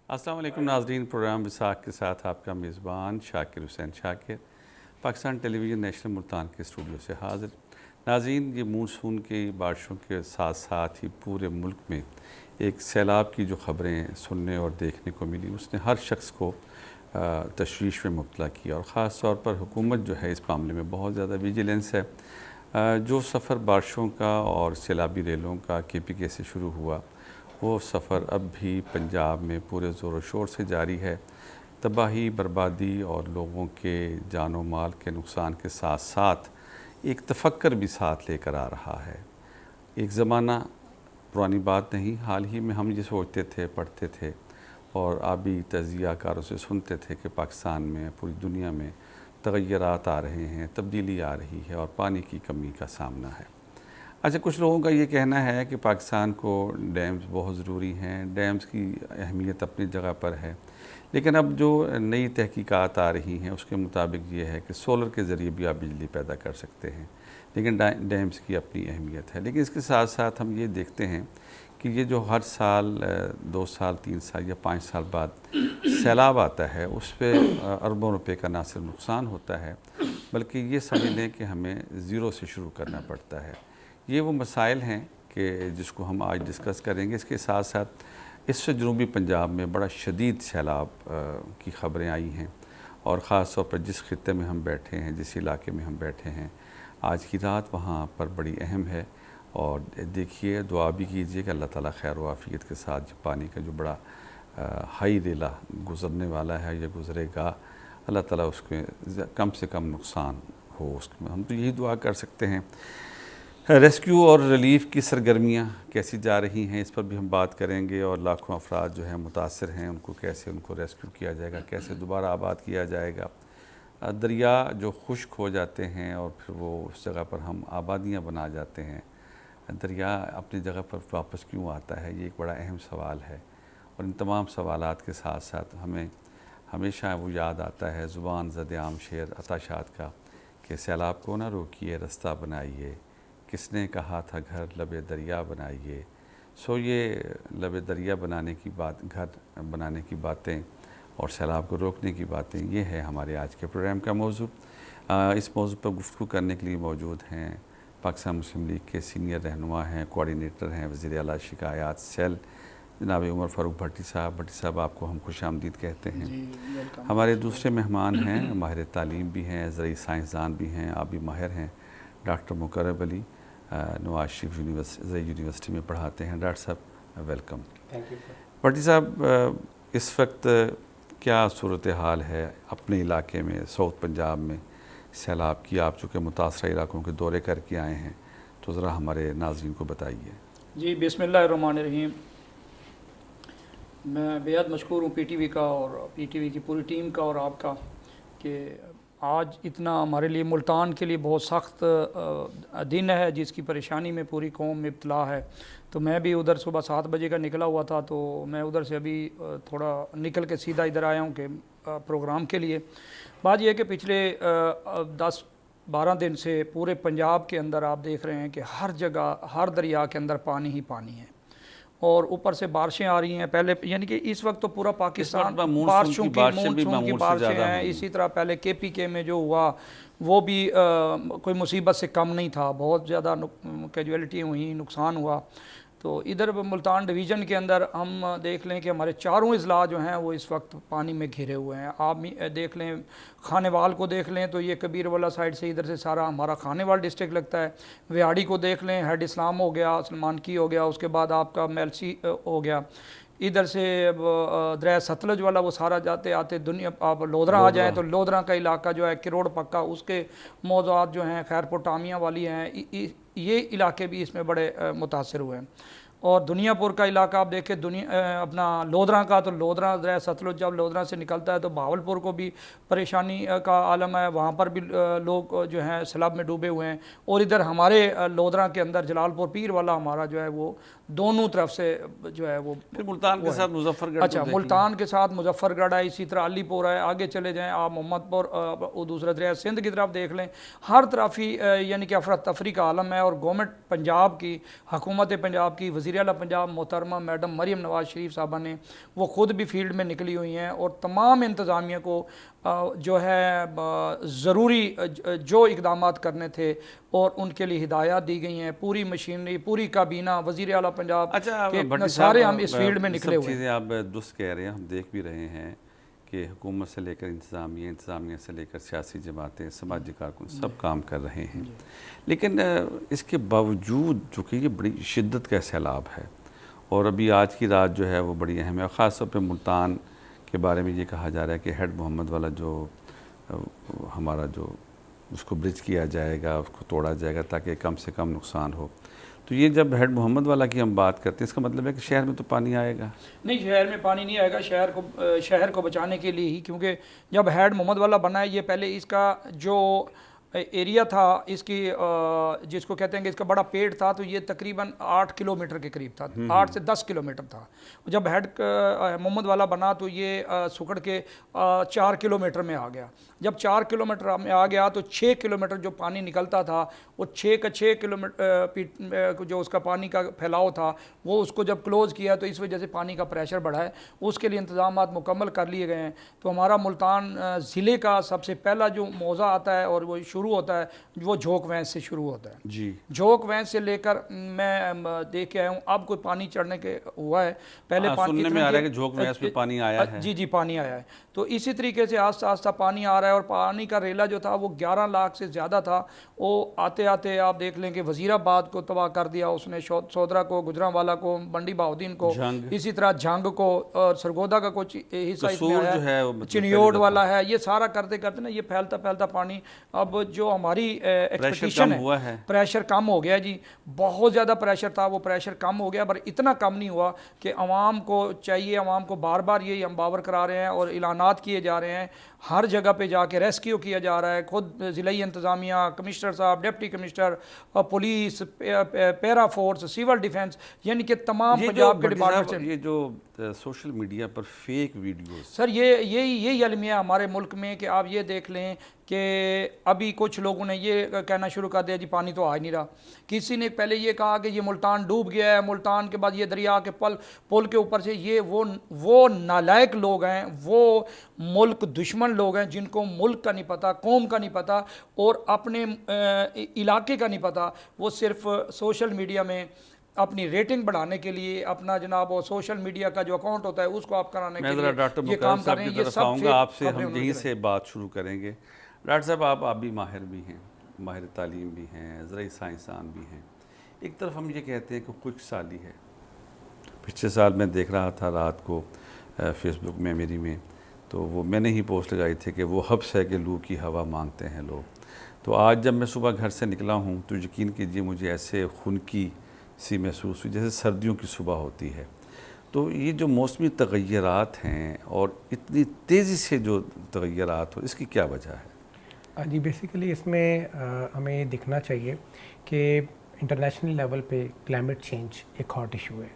अस्सलाम वालेकुम नाज़रीन। प्रोग्राम विसाख के साथ आपका मेज़बान शाकिर हुसैन शाकिर पाकिस्तान टेलीविज़न नेशनल मुल्तान के स्टूडियो से हाज़िर। नाज़रीन, ये मानसून की बारिशों के साथ साथ ही पूरे मुल्क में एक सैलाब की जो ख़बरें सुनने और देखने को मिली, उसने हर शख्स को तशवीश में मुब्तला किया और ख़ास तौर पर हुकूमत जो है इस मामले में बहुत ज़्यादा विजिलेंस है। जो सफ़र बारिशों का और सैलाबी रेलों का KPK से शुरू हुआ, वो सफ़र अब भी पंजाब में पूरे ज़ोर शोर से जारी है। तबाही, बर्बादी और लोगों के जान व माल के नुकसान के साथ साथ एक तफक्कर भी साथ लेकर आ रहा है। एक ज़माना, पुरानी बात नहीं, हाल ही में हम ये सोचते थे, पढ़ते थे और आबी तजियाकारों से सुनते थे कि पाकिस्तान में, पूरी दुनिया में तग़य्युरात आ रहे हैं, तब्दीली आ रही है और पानी की कमी का सामना है। अच्छा, कुछ लोगों का ये कहना है कि पाकिस्तान को डैम्स बहुत ज़रूरी हैं, डैम्स की अहमियत अपनी जगह पर है, लेकिन अब जो नई तहकीकात आ रही हैं उसके मुताबिक ये है कि सोलर के ज़रिए भी आप बिजली पैदा कर सकते हैं, लेकिन डैम्स की अपनी अहमियत है। लेकिन इसके साथ साथ हम ये देखते हैं कि ये जो हर साल 2 साल, 3 साल या 5 साल बाद सैलाब आता है, उस पर अरबों रुपए का ना सिर्फ नुकसान होता है, बल्कि ये समझ लें कि हमें ज़ीरो से शुरू करना पड़ता है। ये वो मसाइल हैं कि जिसको हम आज डिस्कस करेंगे। इसके साथ साथ इससे जनूबी पंजाब में बड़ा शदीद सैलाब की ख़बरें आई हैं और ख़ास तौर पर जिस खित्ते में हम बैठे हैं, जिस इलाके में हम बैठे हैं, आज की रात वहाँ पर बड़ी अहम है। और देखिए, दुआ भी कीजिए कि अल्लाह ताला खैर व आफ़ियत के साथ जो पानी का जो बड़ा हाई रेला गुज़रने वाला है या गुज़रेगा, अल्लाह ताला उसके कम से कम नुकसान हो, उसमें हम तो यही दुआ कर सकते हैं। रेस्क्यू और रिलीफ़ की सरगर्मियाँ कैसी जा रही हैं, इस पर भी हम बात करेंगे और लाखों अफराद जो हैं मुतासर हैं, उनको कैसे उनको रेस्क्यू किया जाएगा, कैसे दोबारा आबाद किया जाएगा। दरिया जो खुश्क हो जाते हैं और फिर वो उस जगह पर हम आबादियाँ बना जाते हैं, दरिया अपनी जगह पर वापस क्यों आता है, ये एक बड़ा अहम सवाल है। और इन तमाम सवालात के साथ साथ हमें हमेशा वो याद आता है ज़ुबान ज़द-ए-आम शेर अता शाद का कि सैलाब को ना रोकिए, रास्ता बनाइए, किसने कहा था घर लबे दरिया बनाइए। सो ये लबे दरिया बनाने की बात, घर बनाने की बातें और सैलाब को रोकने की बातें, ये है हमारे आज के प्रोग्राम का मौजू। इस मौजू पर गुफ्तगू करने के लिए मौजूद हैं पाकिस्तान मुस्लिम लीग के सीनियर रहनुमा हैं, कोऑर्डिनेटर हैं वज़ीर आला शिकायत सेल, जनाब उमर फ़ारूक भट्टी साहब। भट्टी साहब, आपको हम खुशामदीद कहते हैं। हमारे दूसरे मेहमान हैं, माहिर तालीम भी हैं, ज़रई साइंसदान भी हैं, आबी माहिर हैं, डॉक्टर मुकर्रब अली, नवाज शरीफ यूनिवर्सिटी में पढ़ाते हैं। डॉक्टर साहब, वेलकम। Thank you. भट्टी साहब, इस वक्त क्या सूरत हाल है अपने इलाके में, साउथ पंजाब में सैलाब की? आप चूँकि मुतासरा इलाकों के दौरे करके आए हैं, तो ज़रा हमारे नाज़रीन को बताइए। जी, बिस्मिल्लाहिर्रहमानिर्रहीम। मैं बेहद मशकूर हूँ PTV का और PTV की पूरी टीम का और आपका कि आज इतना हमारे लिए मुल्तान के लिए बहुत सख्त दिन है, जिसकी परेशानी में पूरी कौम में इब्तला है। तो मैं भी उधर सुबह 7 बजे का निकला हुआ था, तो मैं उधर से अभी थोड़ा निकल के सीधा इधर आया हूँ कि प्रोग्राम के लिए। बात यह है कि पिछले 10-12 दिन से पूरे पंजाब के अंदर आप देख रहे हैं कि हर जगह, हर दरिया के अंदर पानी ही पानी है और ऊपर से बारिशें आ रही हैं। पहले यानी कि इस वक्त तो पूरा पाकिस्तान बारिशों की बारिशें हैं। इसी तरह पहले KPK में जो हुआ वो भी कोई मुसीबत से कम नहीं था, बहुत ज़्यादा कैजुअलिटी हुई, नुकसान हुआ। तो इधर मुल्तान डिवीज़न के अंदर हम देख लें कि हमारे चारों अजला जो हैं वो इस वक्त पानी में घिरे हुए हैं। आप देख लें, खानेवाल को देख लें तो ये कबीर वाला साइड से इधर से सारा हमारा खानेवाल डिस्ट्रिक्ट लगता है। व्याड़ी को देख लें, हेड इस्लाम हो गया, सलमान की हो गया, उसके बाद आपका मेलसी हो गया। इधर से दरिया सतलज वाला वो सारा जाते आते दुनिया, आप लोधरा आ जाएँ तो लोधरा का इलाका जो है, किरोड़ पक्का, उसके मौज़ूआत जो हैं खैरपुर टामिया वाली हैं, ये इलाके भी इसमें बड़े मुतासर हुए हैं। और दुनियापुर का इलाका आप देखें, अपना लोधरा का, तो लोधरा दरिया सतलुज जब लोधरा से निकलता है तो भावलपुर को भी परेशानी का आलम है, वहाँ पर भी लोग जो हैं सैलाब में डूबे हुए हैं। और इधर हमारे लोधरा के अंदर जलालपुर पीर वाला हमारा जो है वो दोनों तरफ से जो है वो, फिर मुल्तान के साथ मुजफ्फरगढ़, अच्छा मुल्तान के साथ मुजफ्फरगढ़ है, इसी तरह अलीपुर है, आगे चले जाएँ आप मोहम्मदपुर, दूसरा दरिया सिंध की तरफ देख लें, हर तरफ ही यानी कि अफरा तफरी का आलम है। और गवर्नमेंट पंजाब की, हुकूमत पंजाब की, वज़ीर आला पंजाब मोहतरमा मैडम मरीम नवाज़ शरीफ साहबा ने, वो ख़ुद भी फील्ड में निकली हुई हैं और तमाम इंतज़ामिया को जो है ज़रूरी जो इक़दाम करने थे और उनके लिए हिदायत दी गई हैं। पूरी मशीनरी, पूरी काबीना, वज़ीर आला पंजाब के सारे हम इस फील्ड में निकले हुए हैं। चीज़ें आप दुरुस्त कह रहे हैं, हम देख भी रहे हैं कि हुकूमत से लेकर इंतज़ामिया से लेकर सियासी जमातें, समाजी कारकुन सब काम कर रहे हैं। लेकिन इसके बावजूद चूँकि ये बड़ी शिद्दत का सैलाब है और अभी आज की रात जो है वो बड़ी अहम है। ख़ास तौर पे मुल्तान के बारे में ये कहा जा रहा है कि हेड मोहम्मद वाला जो हमारा जो उसको ब्रिज किया जाएगा, उसको तोड़ा जाएगा ताकि कम से कम नुकसान हो। तो ये जब हेड मोहम्मद वाला की हम बात करते हैं, इसका मतलब है कि शहर में तो पानी आएगा? नहीं, शहर में पानी नहीं आएगा। शहर को बचाने के लिए ही, क्योंकि जब हेड मोहम्मद वाला बना है, ये पहले इसका जो एरिया था इसकी जिसको कहते हैं कि इसका बड़ा पेड़ था, तो ये तकरीबन 8 किलोमीटर के करीब था, 8 से 10 किलोमीटर था। जब हेड मोहम्मद वाला बना तो ये सुकड़ के 4 किलोमीटर में आ गया। जब 4 किलोमीटर में आ गया तो 6 किलोमीटर जो पानी निकलता था, वो 6 का 6 किलोमीटर जो उसका पानी का फैलाव था, वो उसको जब क्लोज़ किया तो इस वजह से पानी का प्रेशर बढ़ा है। उसके लिए इंतजाम मुकम्मल कर लिए गए हैं। तो हमारा मुल्तान ज़िले का सबसे पहला जो मौज़ा आता है और वो शुरू होता है, वो झोंक वैंस से शुरू होता है जी। झोंक वैंस से लेकर मैं देख के आया हूँ, अब कोई पानी चढ़ने के हुआ है। पहले पानी सुनने में आ रहा है कि झोंक वैंस में पानी आया है। जी, पानी आया है। तो इसी तरीके से आस्ता आस्ता पानी आ रहा है और पानी का रेला जो था वो 11 लाख से ज़्यादा था। वो आते आते आप देख लें कि वज़ीराबाद को तबाह कर दिया उसने, सोदरा को, गुजरांवाला को, मंडी बहाउद्दीन को, इसी तरह झंग को और सरगोदा का कुछ हिस्सा इसमें आया है, चिनियोड वाला है। ये सारा करते करते ना ये फैलता फैलता पानी, अब जो हमारी एक्सपेक्टेशन है, प्रेशर कम हो गया जी। बहुत ज़्यादा प्रेशर था, वो प्रेशर कम हो गया, पर इतना कम नहीं हुआ कि अवाम को चाहिए। अवाम को बार बार ये हम बावर करा रहे हैं और ऐलानात किए जा रहे हैं, हर जगह पे जाके रेस्क्यू किया जा रहा है। खुद ज़िलाई इंतज़ामिया, कमिश्नर साहब, deputy commissioner, police, para force, civil defence, यानी कि तमाम पंजाब के डिपार्टमेंट। ये जो सोशल मीडिया पर फेक वीडियोस, सर यही अलमिया हमारे मुल्क में कि आप ये देख लें कि अभी कुछ लोगों ने ये कहना शुरू कर दिया जी पानी तो आ ही नहीं रहा। किसी ने पहले ये कहा कि ये मुल्तान डूब गया है, मुल्तान के बाद ये दरिया के पुल के ऊपर से ये वो नालायक लोग हैं, वो मुल्क दुश्मन लोग हैं जिनको मुल्क का नहीं पता, कौम का नहीं पता और अपने इलाके का नहीं पता। वो सिर्फ सोशल मीडिया में अपनी रेटिंग बढ़ाने के लिए अपना जनाब वो सोशल मीडिया का जो अकाउंट होता है उसको आप कराने के लिए ये काम कर रहे हैं। ये सब आपसे हम यहीं से बात शुरू करेंगे। डॉक्टर साहब, आप भी माहिर भी हैं, माहिर तालीम भी हैं, ज़राई साइंसदान भी हैं। एक तरफ हम ये कहते हैं कि खुश्क साली है। पिछले साल मैं देख रहा था रात को फेसबुक में मेरी में, तो वो मैंने ही पोस्ट लगाई थी कि वो हब्स है कि लू की हवा मांगते हैं लोग। तो आज जब मैं सुबह घर से निकला हूँ तो यकीन कीजिए मुझे ऐसे खुनकी सी महसूस हुई जैसे सर्दियों की सुबह होती है। तो ये जो मौसमी तग़य्युरात हैं और इतनी तेज़ी से जो तग़य्युरात हो, इसकी क्या वजह है? जी, बेसिकली इसमें हमें ये दिखना चाहिए कि इंटरनेशनल लेवल पे क्लाइमेट चेंज एक हॉट इशू है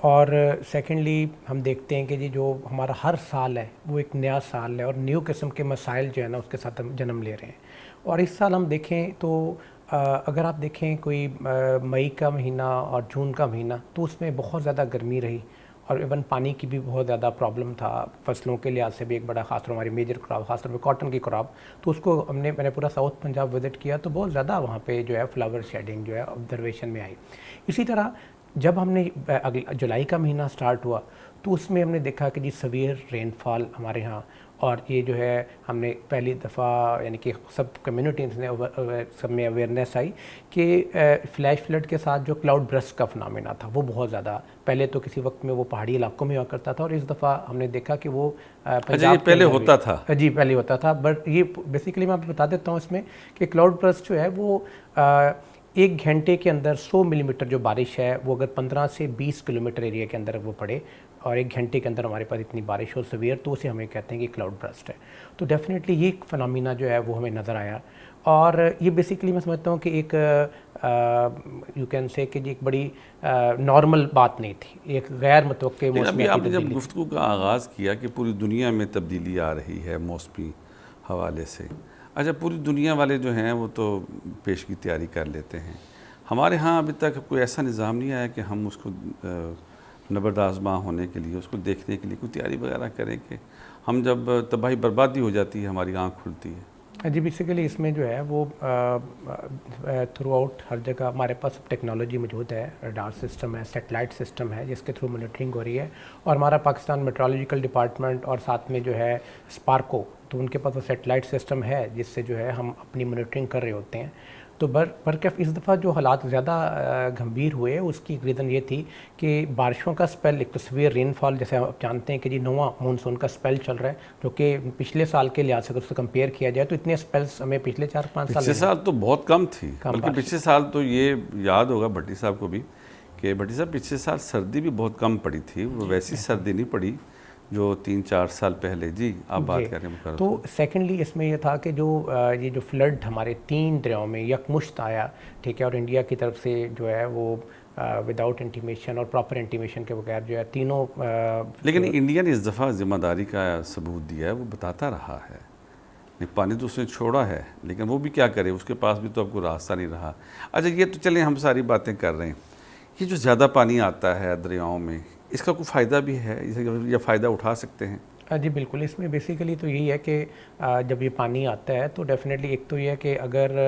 और सेकेंडली हम देखते हैं कि जी जो हमारा हर साल है वो एक नया साल है और न्यू किस्म के मसाइल जो है ना उसके साथ हम जन्म ले रहे हैं। और इस साल हम देखें तो अगर आप देखें कोई मई का महीना और जून का महीना तो उसमें बहुत ज़्यादा गर्मी रही और इवन पानी की भी बहुत ज़्यादा प्रॉब्लम था। फसलों के लिहाज से भी एक बड़ा खासतौर हमारी मेजर क्रॉप, खासतौर पे कॉटन की क्रॉप, तो उसको मैंने पूरा साउथ पंजाब विज़िट किया तो बहुत ज़्यादा वहाँ पे जो है फ्लावर शेडिंग जो है ऑब्जर्वेशन में आई। इसी तरह जब हमने जुलाई का महीना स्टार्ट हुआ तो उसमें हमने देखा कि जी सवीयर रेनफॉल हमारे यहाँ, और ये जो है हमने पहली दफ़ा यानी कि सब कम्युनिटीज़ ने सब में अवेयरनेस आई कि फ्लैश फ्लड के साथ जो क्लाउड ब्रस्ट का फिनोमेना था वो बहुत ज़्यादा पहले तो किसी वक्त में वो पहाड़ी इलाकों में हुआ करता था और इस दफ़ा हमने देखा कि वो पंजाब पहले होता था। जी, पहले होता था। बट ये बेसिकली मैं आपको बता देता हूँ इसमें कि क्लाउड ब्रस्ट जो है वो 1 घंटे के अंदर 100 मिलीमीटर जो बारिश है वो अगर 15 से 20 किलोमीटर एरिया के अंदर वो पड़े और 1 घंटे के अंदर हमारे पास इतनी बारिश हो सवियर, तो उसे हमें कहते हैं कि क्लाउड ब्रस्ट है। तो डेफिनेटली ये फिनोमेना जो है वो हमें नज़र आया और ये बेसिकली मैं समझता हूँ कि एक यू कैन से कि एक बड़ी नॉर्मल बात नहीं थी, एक गैर मुतवक्के मौसमी। आपने जब गुफ्तगू का आगाज़ किया कि पूरी दुनिया में तब्दीली आ रही है मौसमी हवाले से, अच्छा पूरी दुनिया वाले जो हैं वो तो पेश की तैयारी कर लेते हैं, हमारे यहाँ अभी तक कोई ऐसा निज़ाम नहीं आया कि हम उसको नबरदाज़मा होने के लिए, उसको देखने के लिए कोई तैयारी वगैरह करें कि हम जब तबाही बर्बादी हो जाती है हमारी आँख खुलती है। जी, बेसिकली इसमें जो है वो थ्रू आउट हर जगह हमारे पास टेक्नोलॉजी मौजूद है, रडार सिस्टम है, सैटेलाइट सिस्टम है जिसके थ्रू मॉनिटरिंग हो रही है। और हमारा पाकिस्तान मेट्रोलॉजिकल डिपार्टमेंट और साथ में जो है स्पार्को, तो उनके पास वो सैटेलाइट सिस्टम है जिससे जो है हम अपनी मॉनिटरिंग कर रहे होते हैं। तो बरकैफ इस दफ़ा जो हालात ज़्यादा गंभीर हुए उसकी रीज़न ये थी कि बारिशों का स्पेल, एक तो सवीयर रेनफॉल, जैसे आप जानते हैं कि जी नौवां मानसून का स्पेल चल रहा है, जो कि पिछले साल के लिहाज से अगर उससे कंपेयर किया जाए तो इतने स्पेल्स हमें पिछले 4-5 साल पिछले साल तो बहुत कम थी, बल्कि बारिश। पिछले साल तो ये याद होगा भट्टी साहब को भी कि भट्टी साहब पिछले साल सर्दी भी बहुत कम पड़ी थी, वो वैसी सर्दी नहीं पड़ी जो 3-4 साल पहले। जी आप बात करें मुकर्रर। तो सेकेंडली इसमें यह था कि जो ये जो फ्लड हमारे 3 दरियाओं में यकमुश्त आया, ठीक है, और इंडिया की तरफ से जो है वो विदाउट इंटीमेशन और प्रॉपर इंटीमेशन के बगैर जो है तीनों लेकिन इंडिया ने इस दफ़ा ज़िम्मेदारी का सबूत दिया है, वो बताता रहा है। नहीं, पानी तो उसने छोड़ा है, लेकिन वो भी क्या करे, उसके पास भी तो अब कोई रास्ता नहीं रहा। अच्छा ये तो चलें, हम सारी बातें कर रहे हैं, ये जो ज़्यादा पानी आता है दरियाओं में, इसका कोई फ़ायदा भी है या फ़ायदा उठा सकते हैं? जी बिल्कुल, इसमें बेसिकली तो यही है कि जब ये पानी आता है तो डेफिनेटली एक तो ये है कि अगर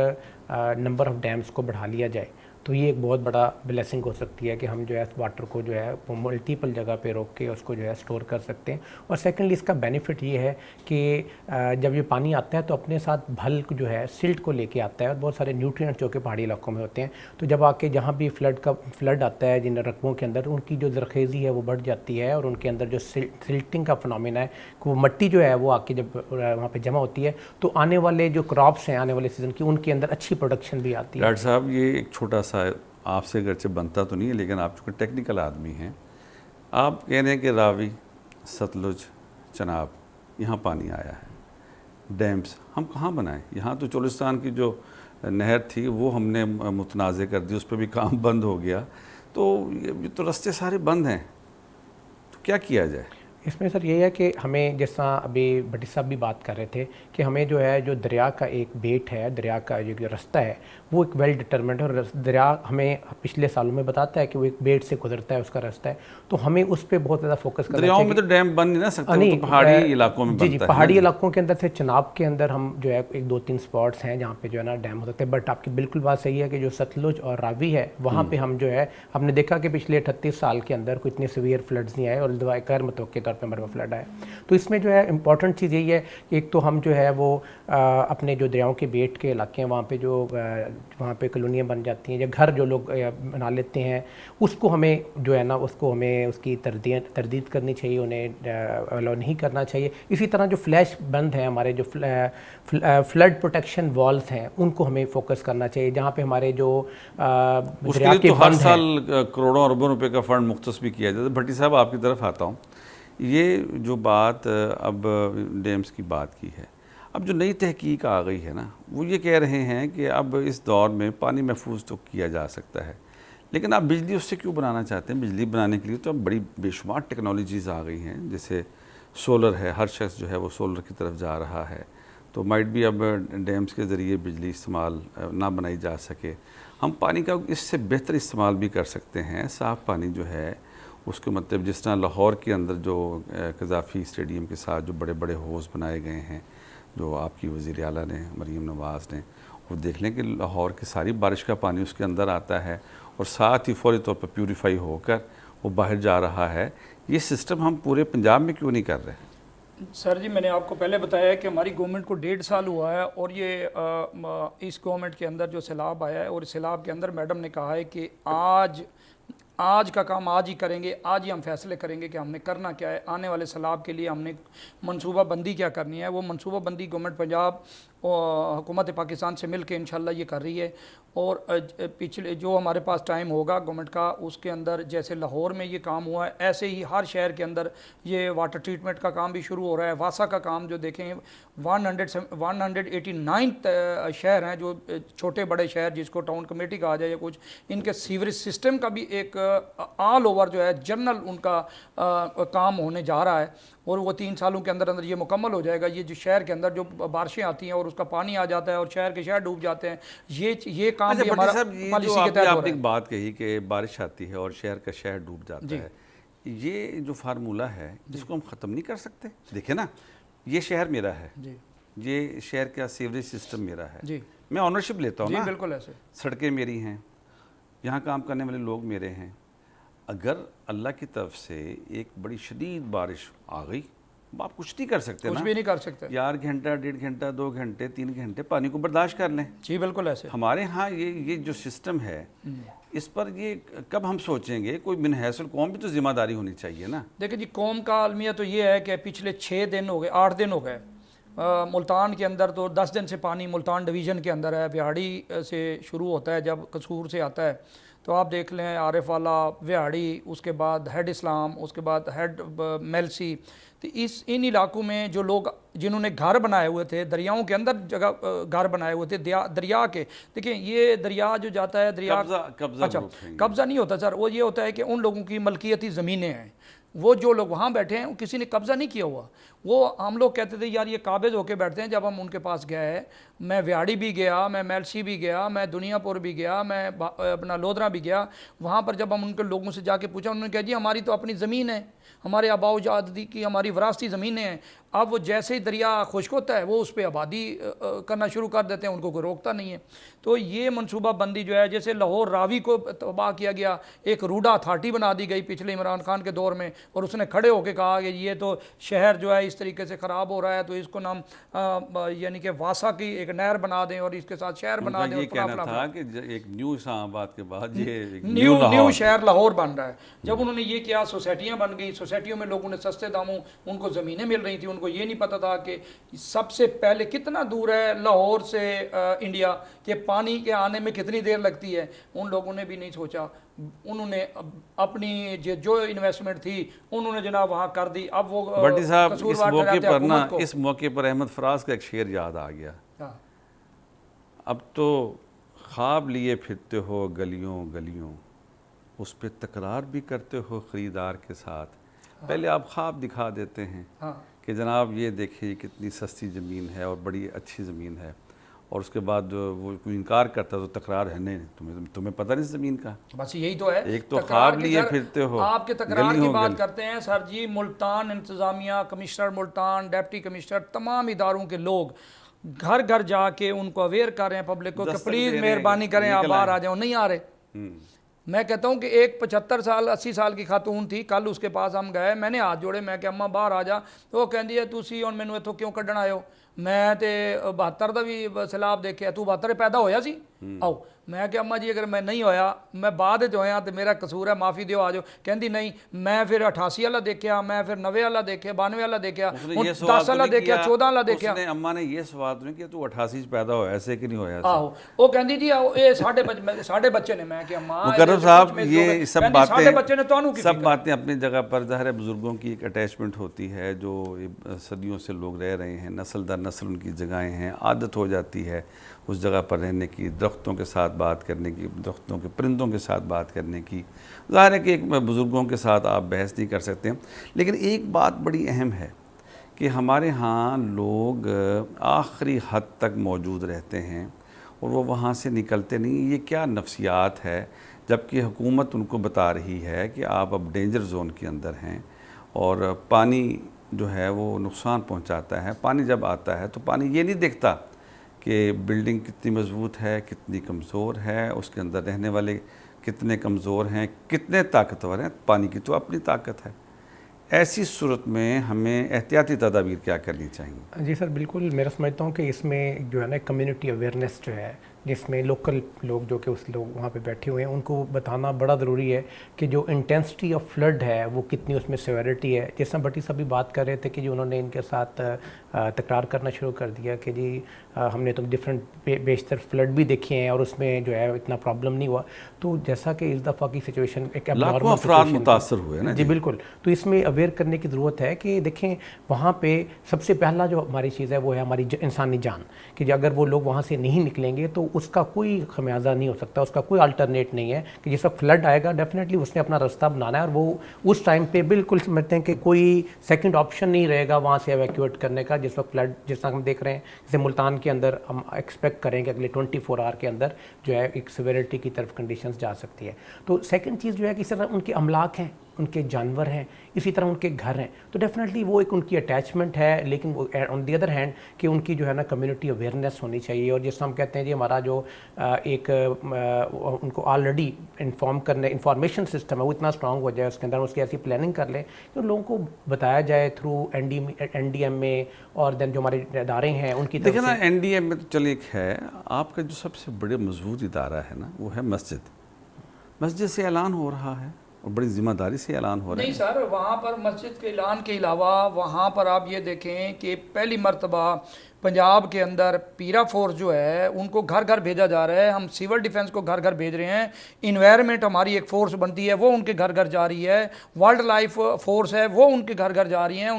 नंबर ऑफ़ डैम्स को बढ़ा लिया जाए तो ये एक बहुत बड़ा ब्लेसिंग हो सकती है कि हम जो है वाटर को जो है वो मल्टीपल जगह पे रोक के उसको जो है स्टोर कर सकते हैं। और सेकेंडली इसका बेनिफिट ये है कि जब ये पानी आता है तो अपने साथ भल जो है सिल्ट को लेके आता है और बहुत सारे न्यूट्रिएंट्स जो कि पहाड़ी इलाकों में होते हैं, तो जब आके जहाँ भी फ्लड आता है जिन रकबों के अंदर, उनकी जो ज़रखेज़ी है वो बढ़ जाती है और उनके अंदर जो सिल्टिंग का फिनोमेना है, वो मिट्टी जो है वो आके जब वहाँ पर जमा होती है तो आने वाले जो क्रॉप्स हैं आने वाले सीज़न की, उनके अंदर अच्छी प्रोडक्शन भी आती है। डॉक्टर साहब ये एक छोटा सा आपसे अगरचे बनता तो नहीं है, लेकिन आप चूँकि टेक्निकल आदमी हैं, आप कह रहे हैं कि रावी, सतलुज, चनाब, यहाँ पानी आया है, डैम्स हम कहाँ बनाएं? यहाँ तो चोलिस्तान की जो नहर थी वो हमने मुतनाज़ कर दी, उस पर भी काम बंद हो गया, तो ये तो रास्ते सारे बंद हैं, तो क्या किया जाए? इसमें सर ये है कि हमें, जैसा अभी भट्टी साहब भी बात कर रहे थे कि हमें जो है जो दरिया का एक बेट है, दरिया का जो रास्ता है वो एक वेल डिटर्मेंट है, और दरिया हमें पिछले सालों में बताता है कि वो एक बेट से गुजरता है, उसका रास्ता है, तो हमें उस पर बहुत ज़्यादा फोकस करना चाहिए। दरियाओं में तो डैम बन नहीं ना सकते, वो तो पहाड़ी इलाकों में बनता है। पहाड़ी इलाकों के अंदर से चनाब के अंदर हम जो है 1-2-3 स्पॉट्स हैं जहाँ पे जो है ना डैम हो सकते हैं, बट आपकी बिल्कुल बात सही है कि जो सतलुज और रावी है वहाँ पे हम जो है हमने देखा कि पिछले 38 साल के अंदर कोई इतने सीवियर फ्लड्स नहीं आए और गैर मुतवक्के तौर पर हमारे फ्लड आए। तो इसमें जो है इम्पॉर्टेंट चीज़ यही है कि एक तो हम जो है वो अपने जो दरियाओं के बेट के इलाके हैं वहाँ पे जो वहाँ पे कॉलोनियाँ बन जाती हैं या घर जो लोग बना लेते हैं, उसको हमें जो है ना उसको हमें उसकी तरदीद करनी चाहिए, उन्हें अलाउ नहीं करना चाहिए। इसी तरह जो फ्लैश बंद है, हमारे जो फ्लड प्रोटेक्शन वॉल्स हैं, उनको हमें फोकस करना चाहिए, जहाँ पे हमारे जो दरिया के हर साल करोड़ों अरबों रुपए का फ़ंड मुख्तस भी किया जाता है। भट्टी साहब आपकी तरफ आता हूँ, ये जो बात अब डैम्स की बात की है, अब जो नई तहकीक आ गई है ना, वो ये कह रहे हैं कि अब इस दौर में पानी महफूज तो किया जा सकता है, लेकिन आप बिजली उससे क्यों बनाना चाहते हैं? बिजली बनाने के लिए तो अब बड़ी बेशुमार टेक्नोलॉजीज़ आ गई हैं, जैसे सोलर है, हर शख्स जो है वो सोलर की तरफ जा रहा है, तो माइट भी अब डैम्स के ज़रिए बिजली इस्तेमाल ना बनाई जा सके, हम पानी का इससे बेहतर इस्तेमाल भी कर सकते हैं। साफ़ पानी जो है उसके मतलब जिस तरह लाहौर के अंदर जो कज़ाफ़ी स्टेडियम के साथ जो बड़े बड़े हौज़ बनाए गए हैं, जो आपकी वज़ीर आला ने, मरीम नवाज़ ने, वो देख लें कि लाहौर की सारी बारिश का पानी उसके अंदर आता है और साथ ही फौरी तौर पर प्यूरीफाई होकर वो बाहर जा रहा है। ये सिस्टम हम पूरे पंजाब में क्यों नहीं कर रहे? सर जी, मैंने आपको पहले बताया है कि हमारी गवर्नमेंट को 1.5 साल हुआ है और ये इस गवर्नमेंट के अंदर जो सैलाब आया है और इस सैलाब के अंदर मैडम ने कहा है कि आज का काम आज ही करेंगे, आज ही हम फैसले करेंगे कि हमने करना क्या है, आने वाले सैलाब के लिए हमने मनसूबा बंदी क्या करनी है। वो मनसूबा बंदी गवर्नमेंट पंजाब और हुकूमत पाकिस्तान से मिल के इंशाल्लाह ये कर रही है। और पिछले जो हमारे पास टाइम होगा गवर्नमेंट का, उसके अंदर जैसे लाहौर में ये काम हुआ है, ऐसे ही हर शहर के अंदर ये वाटर ट्रीटमेंट का काम भी शुरू हो रहा है। वासा का काम जो देखें 189 शहर हैं, जो छोटे बड़े शहर जिसको टाउन कमेटी कहा जाए या कुछ, इनके सीवरेज सिस्टम का भी एक ऑल ओवर जो है जनरल उनका काम होने जा रहा है, और वो 3 सालों के अंदर अंदर ये मुकम्मल हो जाएगा। ये जो शहर के अंदर जो बारिशें आती हैं और उसका पानी आ जाता है और शहर के शहर डूब जाते हैं, ये काम भी हमारा पॉलिसी के तहत हो रहा है। आपने एक बात कही कि बारिश आती है और शहर का शहर डूब जाता है, ये जो फार्मूला है इसको हम ख़त्म नहीं कर सकते? देखिए ना, ये शहर मेरा है जी, ये शहर का सीवरेज सिस्टम मेरा है जी, मैं ऑनरशिप लेता हूँ जी, ना, बिल्कुल ऐसे। सड़कें मेरी हैं, यहाँ काम करने वाले लोग मेरे हैं। अगर अल्लाह की तरफ से एक बड़ी शदीद बारिश आ गई, आप कुछ नहीं कर सकते कुछ ना, भी नहीं कर सकते। यार घंटा, 1.5 घंटा, 2 घंटे, 3 घंटे पानी को बर्दाश्त कर लें। जी, बिल्कुल ऐसे। हमारे यहाँ ये जो सिस्टम है, इस पर ये कब हम सोचेंगे? कोई मिनहसल कौम भी तो जिम्मेदारी होनी चाहिए ना। देखिए जी, कौम का अलमिया तो ये है कि पिछले 6 दिन हो गए, 8 दिन हो गए, मुल्तान के अंदर तो 10 दिन से पानी मुल्तान डिवीज़न के अंदर है। व्याड़ी से शुरू होता है, जब कसूर से आता है तो आप देख लें आरिफ वाला, व्याड़ी, उसके बाद हेड इस्लाम, उसके बाद हेड मेलसी। तो इन इलाकों में जो लोग जिन्होंने घर बनाए हुए थे, दरियाओं के अंदर जगह घर बनाए हुए थे, दरिया के, देखिए ये दरिया जो जाता है, दरिया कब्जा अच्छा, कब्जा नहीं होता सर, वो ये होता है कि उन लोगों की मलकियती ज़मीनें हैं, वो जो लोग वहाँ बैठे हैं किसी ने कब्ज़ा नहीं किया हुआ। वो हम लोग कहते थे यार ये काबिज होके बैठते हैं। जब हम उनके पास गए, मैं व्याड़ी भी गया, मैं मेलसी भी गया, मैं दुनियापुर भी गया, मैं अपना लोधरा भी गया, वहाँ पर जब हम उनके लोगों से जाके पूछा, उन्होंने कहा जी हमारी तो अपनी ज़मीन है, हमारे आबाओ जादी की हमारी विरासती ज़मीनें हैं। अब वो जैसे ही दरिया खुश्क होता है वो उस पर आबादी करना शुरू कर देते हैं, उनको कोई रोकता नहीं है। तो ये मनसूबा बंदी जो है, जैसे लाहौर रावी को तबाह किया गया, एक रूडा अथॉरिटी बना दी गई पिछले इमरान खान के दौर में, और उसने खड़े होकर कहा कि ये तो शहर जो है इस तरीके से ख़राब हो रहा है, तो इसको नाम यानी कि वासा की एक नहर बना दें और इसके साथ शहर बना दें। ये कहना था कि एक न्यू इस्लामाबाद के बाद ये न्यू शहर लाहौर बन रहा है। जब उन्होंने ये किया, सोसाइटियाँ बन गई, सोसाइटियों में लोगों ने सस्ते दामों उनको ज़मीनें मिल रही थी। उनको ये नहीं पता था कि सबसे पहले कितना दूर है लाहौर से इंडिया, के पानी के आने में कितनी देर लगती है, उन लोगों ने भी नहीं सोचा। उन्होंने अपनी जो इन्वेस्टमेंट थी उन्होंने जनाब वहाँ कर दी। अब वो भट्टी साहब, इस मौके पर अहमद फराज का एक शेर याद आ गया। अब तो ख्वाब लिए फिरते हो गलियों गलियों, उस पर तकरार भी करते हो ख़रीदार के साथ। पहले आप ख्वाब दिखा देते हैं कि जनाब ये देखिए कितनी सस्ती ज़मीन है और बड़ी अच्छी ज़मीन है, और उसके बाद वो कोई इनकार करता तो तकरार है नहीं, तुम्हें पता नहीं ज़मीन का। बस यही तो है, एक तो ख्वाब लिए फिरते हो, आपके तकरार की बात करते हैं सर जी। मुल्तान इंतज़ामिया, कमिश्नर मुल्तान, डिप्टी कमिश्नर, तमाम इदारों के लोग घर घर जाके उनको अवेयर कर रहे हैं पब्लिक को कि प्लीज़ मेहरबानी करें आप बाहर आ जाओ, नहीं आ रहे। मैं कहता हूँ कि एक 75 साल 80 साल की खातून थी, कल उसके पास हम गए, मैंने हाथ जोड़े, मैं कि अम्मा बाहर आ जा, तो वो कहती है तुसी और मैनू इत्थों क्यों कड्ढण आए हो, मैं तो 72 का भी सैलाब देखिया, तू 72 पैदा होया सी, आओ। मैं कि अम्मा जी अगर मैं नहीं होया, मैं बाद जो होया तो मेरा कसूर है, माफ़ी दियो आ जाओ। कहती नहीं, मैं फिर 88 वाला देखा, मैं फिर 90 वाला देखा, 92 वाला देखा, 10 वाला देखा, 14 वाला देखा। अम्मा ने ये सवाल नहीं किया तू 88 पैदा होया, ऐसे कि नहीं होया? आहो, वो कहती जी ये साढ़े बच्चे ने। मैं कि अम्मा मुकर्रम साहब, ये सब बातें अपनी जगह पर ज़ाहिर है बुज़ुर्गों की एक अटैचमेंट होती है, जो सदियों से लोग रह रहे हैं, नस्ल दर नस्ल उनकी जगहें हैं, आदत हो जाती है उस जगह पर रहने की, दरख्तों के साथ बात करने की, दरख्तों के परिंदों के साथ बात करने की। ज़ाहिर है कि एक बुज़ुर्गों के साथ आप बहस नहीं कर सकते, लेकिन एक बात बड़ी अहम है कि हमारे यहाँ लोग आखिरी हद तक मौजूद रहते हैं और वो वहाँ से निकलते नहीं। ये क्या नफ्सियात है, जबकि हुकूमत उनको बता रही है कि आप अब डेंजर जोन के अंदर हैं और पानी जो है वो नुकसान पहुँचाता है। पानी जब आता है तो पानी ये नहीं देखता कि बिल्डिंग कितनी मजबूत है, कितनी कमज़ोर है, उसके अंदर रहने वाले कितने कमज़ोर हैं, कितने ताकतवर हैं। पानी की तो अपनी ताकत है। ऐसी सूरत में हमें एहतियाती तदाबीर क्या करनी चाहिए? जी सर, बिल्कुल मैं समझता हूँ कि इसमें जो है ना कम्युनिटी अवेयरनेस जो है, जिसमें लोकल लोग जो कि उस लोग वहाँ पे बैठे हुए हैं उनको बताना बड़ा ज़रूरी है कि जो इंटेंसिटी ऑफ फ्लड है वो कितनी उसमें सेवेरिटी है। जैसा भट्टी साहब भी बात कर रहे थे कि जो उन्होंने इनके साथ तकरार करना शुरू कर दिया कि जी हमने तो डिफरेंट बेशतर फ्लड भी देखे हैं और उसमें जो है इतना प्रॉब्लम नहीं हुआ। तो जैसा कि इस दफ़ा की सिचुएशन एक लाखों अफराद मुतासर हुए ना जी, बिल्कुल। तो इसमें अवेयर करने की ज़रूरत है कि देखें वहाँ पे सबसे पहला जो हमारी चीज़ है वो है हमारी इंसानी जान, कि अगर वो लोग वहाँ से नहीं निकलेंगे तो उसका कोई खमियाजा नहीं हो सकता, उसका कोई अल्टरनेट नहीं है कि जिस वक्त फ्लड आएगा डेफिनेटली उसने अपना रास्ता बनाना है, और वो उस टाइम पे बिल्कुल समझते हैं कि कोई सेकंड ऑप्शन नहीं रहेगा वहाँ से एवैक्यूएट करने का। जिस वक्त फ्लड, जिस तरह हम देख रहे हैं, जैसे मुल्तान के अंदर हम एक्सपेक्ट करेंगे अगले 24 आवर के अंदर जो है एक सिवियरिटी की तरफ कंडीशंस जा सकती है। तो सेकंड चीज़ जो है कि इस तरह उनके अमलाक हैं, उनके जानवर हैं, इसी तरह उनके घर हैं, तो डेफिनेटली वो एक उनकी अटैचमेंट है। लेकिन वो ऑन दी अदर हैंड कि उनकी जो है ना कम्युनिटी अवेयरनेस होनी चाहिए, और जिस हम कहते हैं जी हमारा जो एक उनको ऑलरेडी इन्फॉर्म करने इंफॉर्मेशन सिस्टम है वो इतना स्ट्रांग हो जाए, उसके अंदर उसकी ऐसी प्लानिंग कर लें कि लोगों को बताया जाए थ्रू NDM में, और देन जो हमारे इदारे हैं उनकी देखिए ना, NDM में तो चलिए एक है, आपका जो सबसे बड़े मजबूत इदारा है ना वो है मस्जिद। मस्जिद से ऐलान हो रहा है और बड़ी जिम्मेदारी से ऐलान हो रहा है। नहीं सर, वहाँ पर मस्जिद के ऐलान के अलावा वहाँ पर आप ये देखें कि पहली मर्तबा पंजाब के अंदर पीरा फोर्स जो है उनको घर घर भेजा जा रहा है। हम सिविल डिफेंस को घर घर भेज रहे हैं, इन्वायरमेंट हमारी एक फ़ोर्स बनती है वो उनके घर घर जा रही है, वाइल्ड लाइफ फोर्स है वो उनके घर घर जा रही हैं,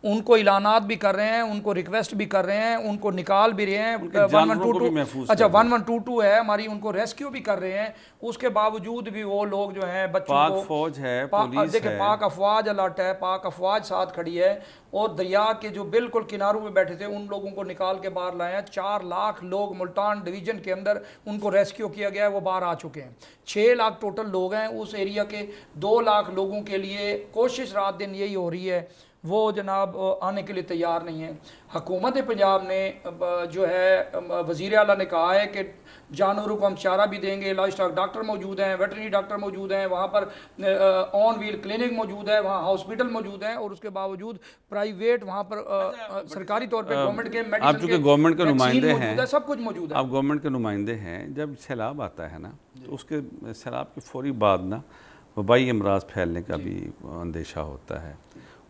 उनको ऐलानात भी कर रहे हैं, उनको रिक्वेस्ट भी कर रहे हैं, उनको निकाल भी रहे हैं। 1122 अच्छा 1122 है हमारी, उनको रेस्क्यू भी कर रहे हैं। उसके बावजूद भी वो लोग जो हैं बच्चों को, फौज है, पुलिस देखिए है, पाक अफवाज अलर्ट है, पाक अफवाज साथ खड़ी है, और दरिया के जो बिल्कुल किनारों में बैठे थे उन लोगों को निकाल के बाहर लाए हैं। 4 लाख लोग मुल्तान डिवीज़न के अंदर उनको रेस्क्यू किया गया है, वो बाहर आ चुके हैं। 6 लाख टोटल लोग हैं उस एरिया के, 2 लाख लोगों के लिए कोशिश रात दिन यही हो रही है, वो जनाब आने के लिए तैयार नहीं है। हुकूमत पंजाब ने जो है वज़ीर आला ने कहा है कि जानवरों को हम चारा भी देंगे, लाइफ स्टॉक डॉक्टर मौजूद हैं, वेटरनरी डॉक्टर मौजूद हैं, वहाँ पर ऑन व्हील क्लिनिक मौजूद है, वहाँ हॉस्पिटल मौजूद हैं, और उसके बावजूद प्राइवेट वहाँ पर सरकारी तौर पे गवर्नमेंट के मेडिसिन, आप चूँकि गवर्नमेंट के नुमाइंदे हैं, सब कुछ मौजूद है, आप गवर्नमेंट के नुमाइंदे हैं। जब सैलाब आता है ना तो उसके सैलाब के फौरी बाद ना वबाई अमराज फैलने का भी अंदेशा होता है।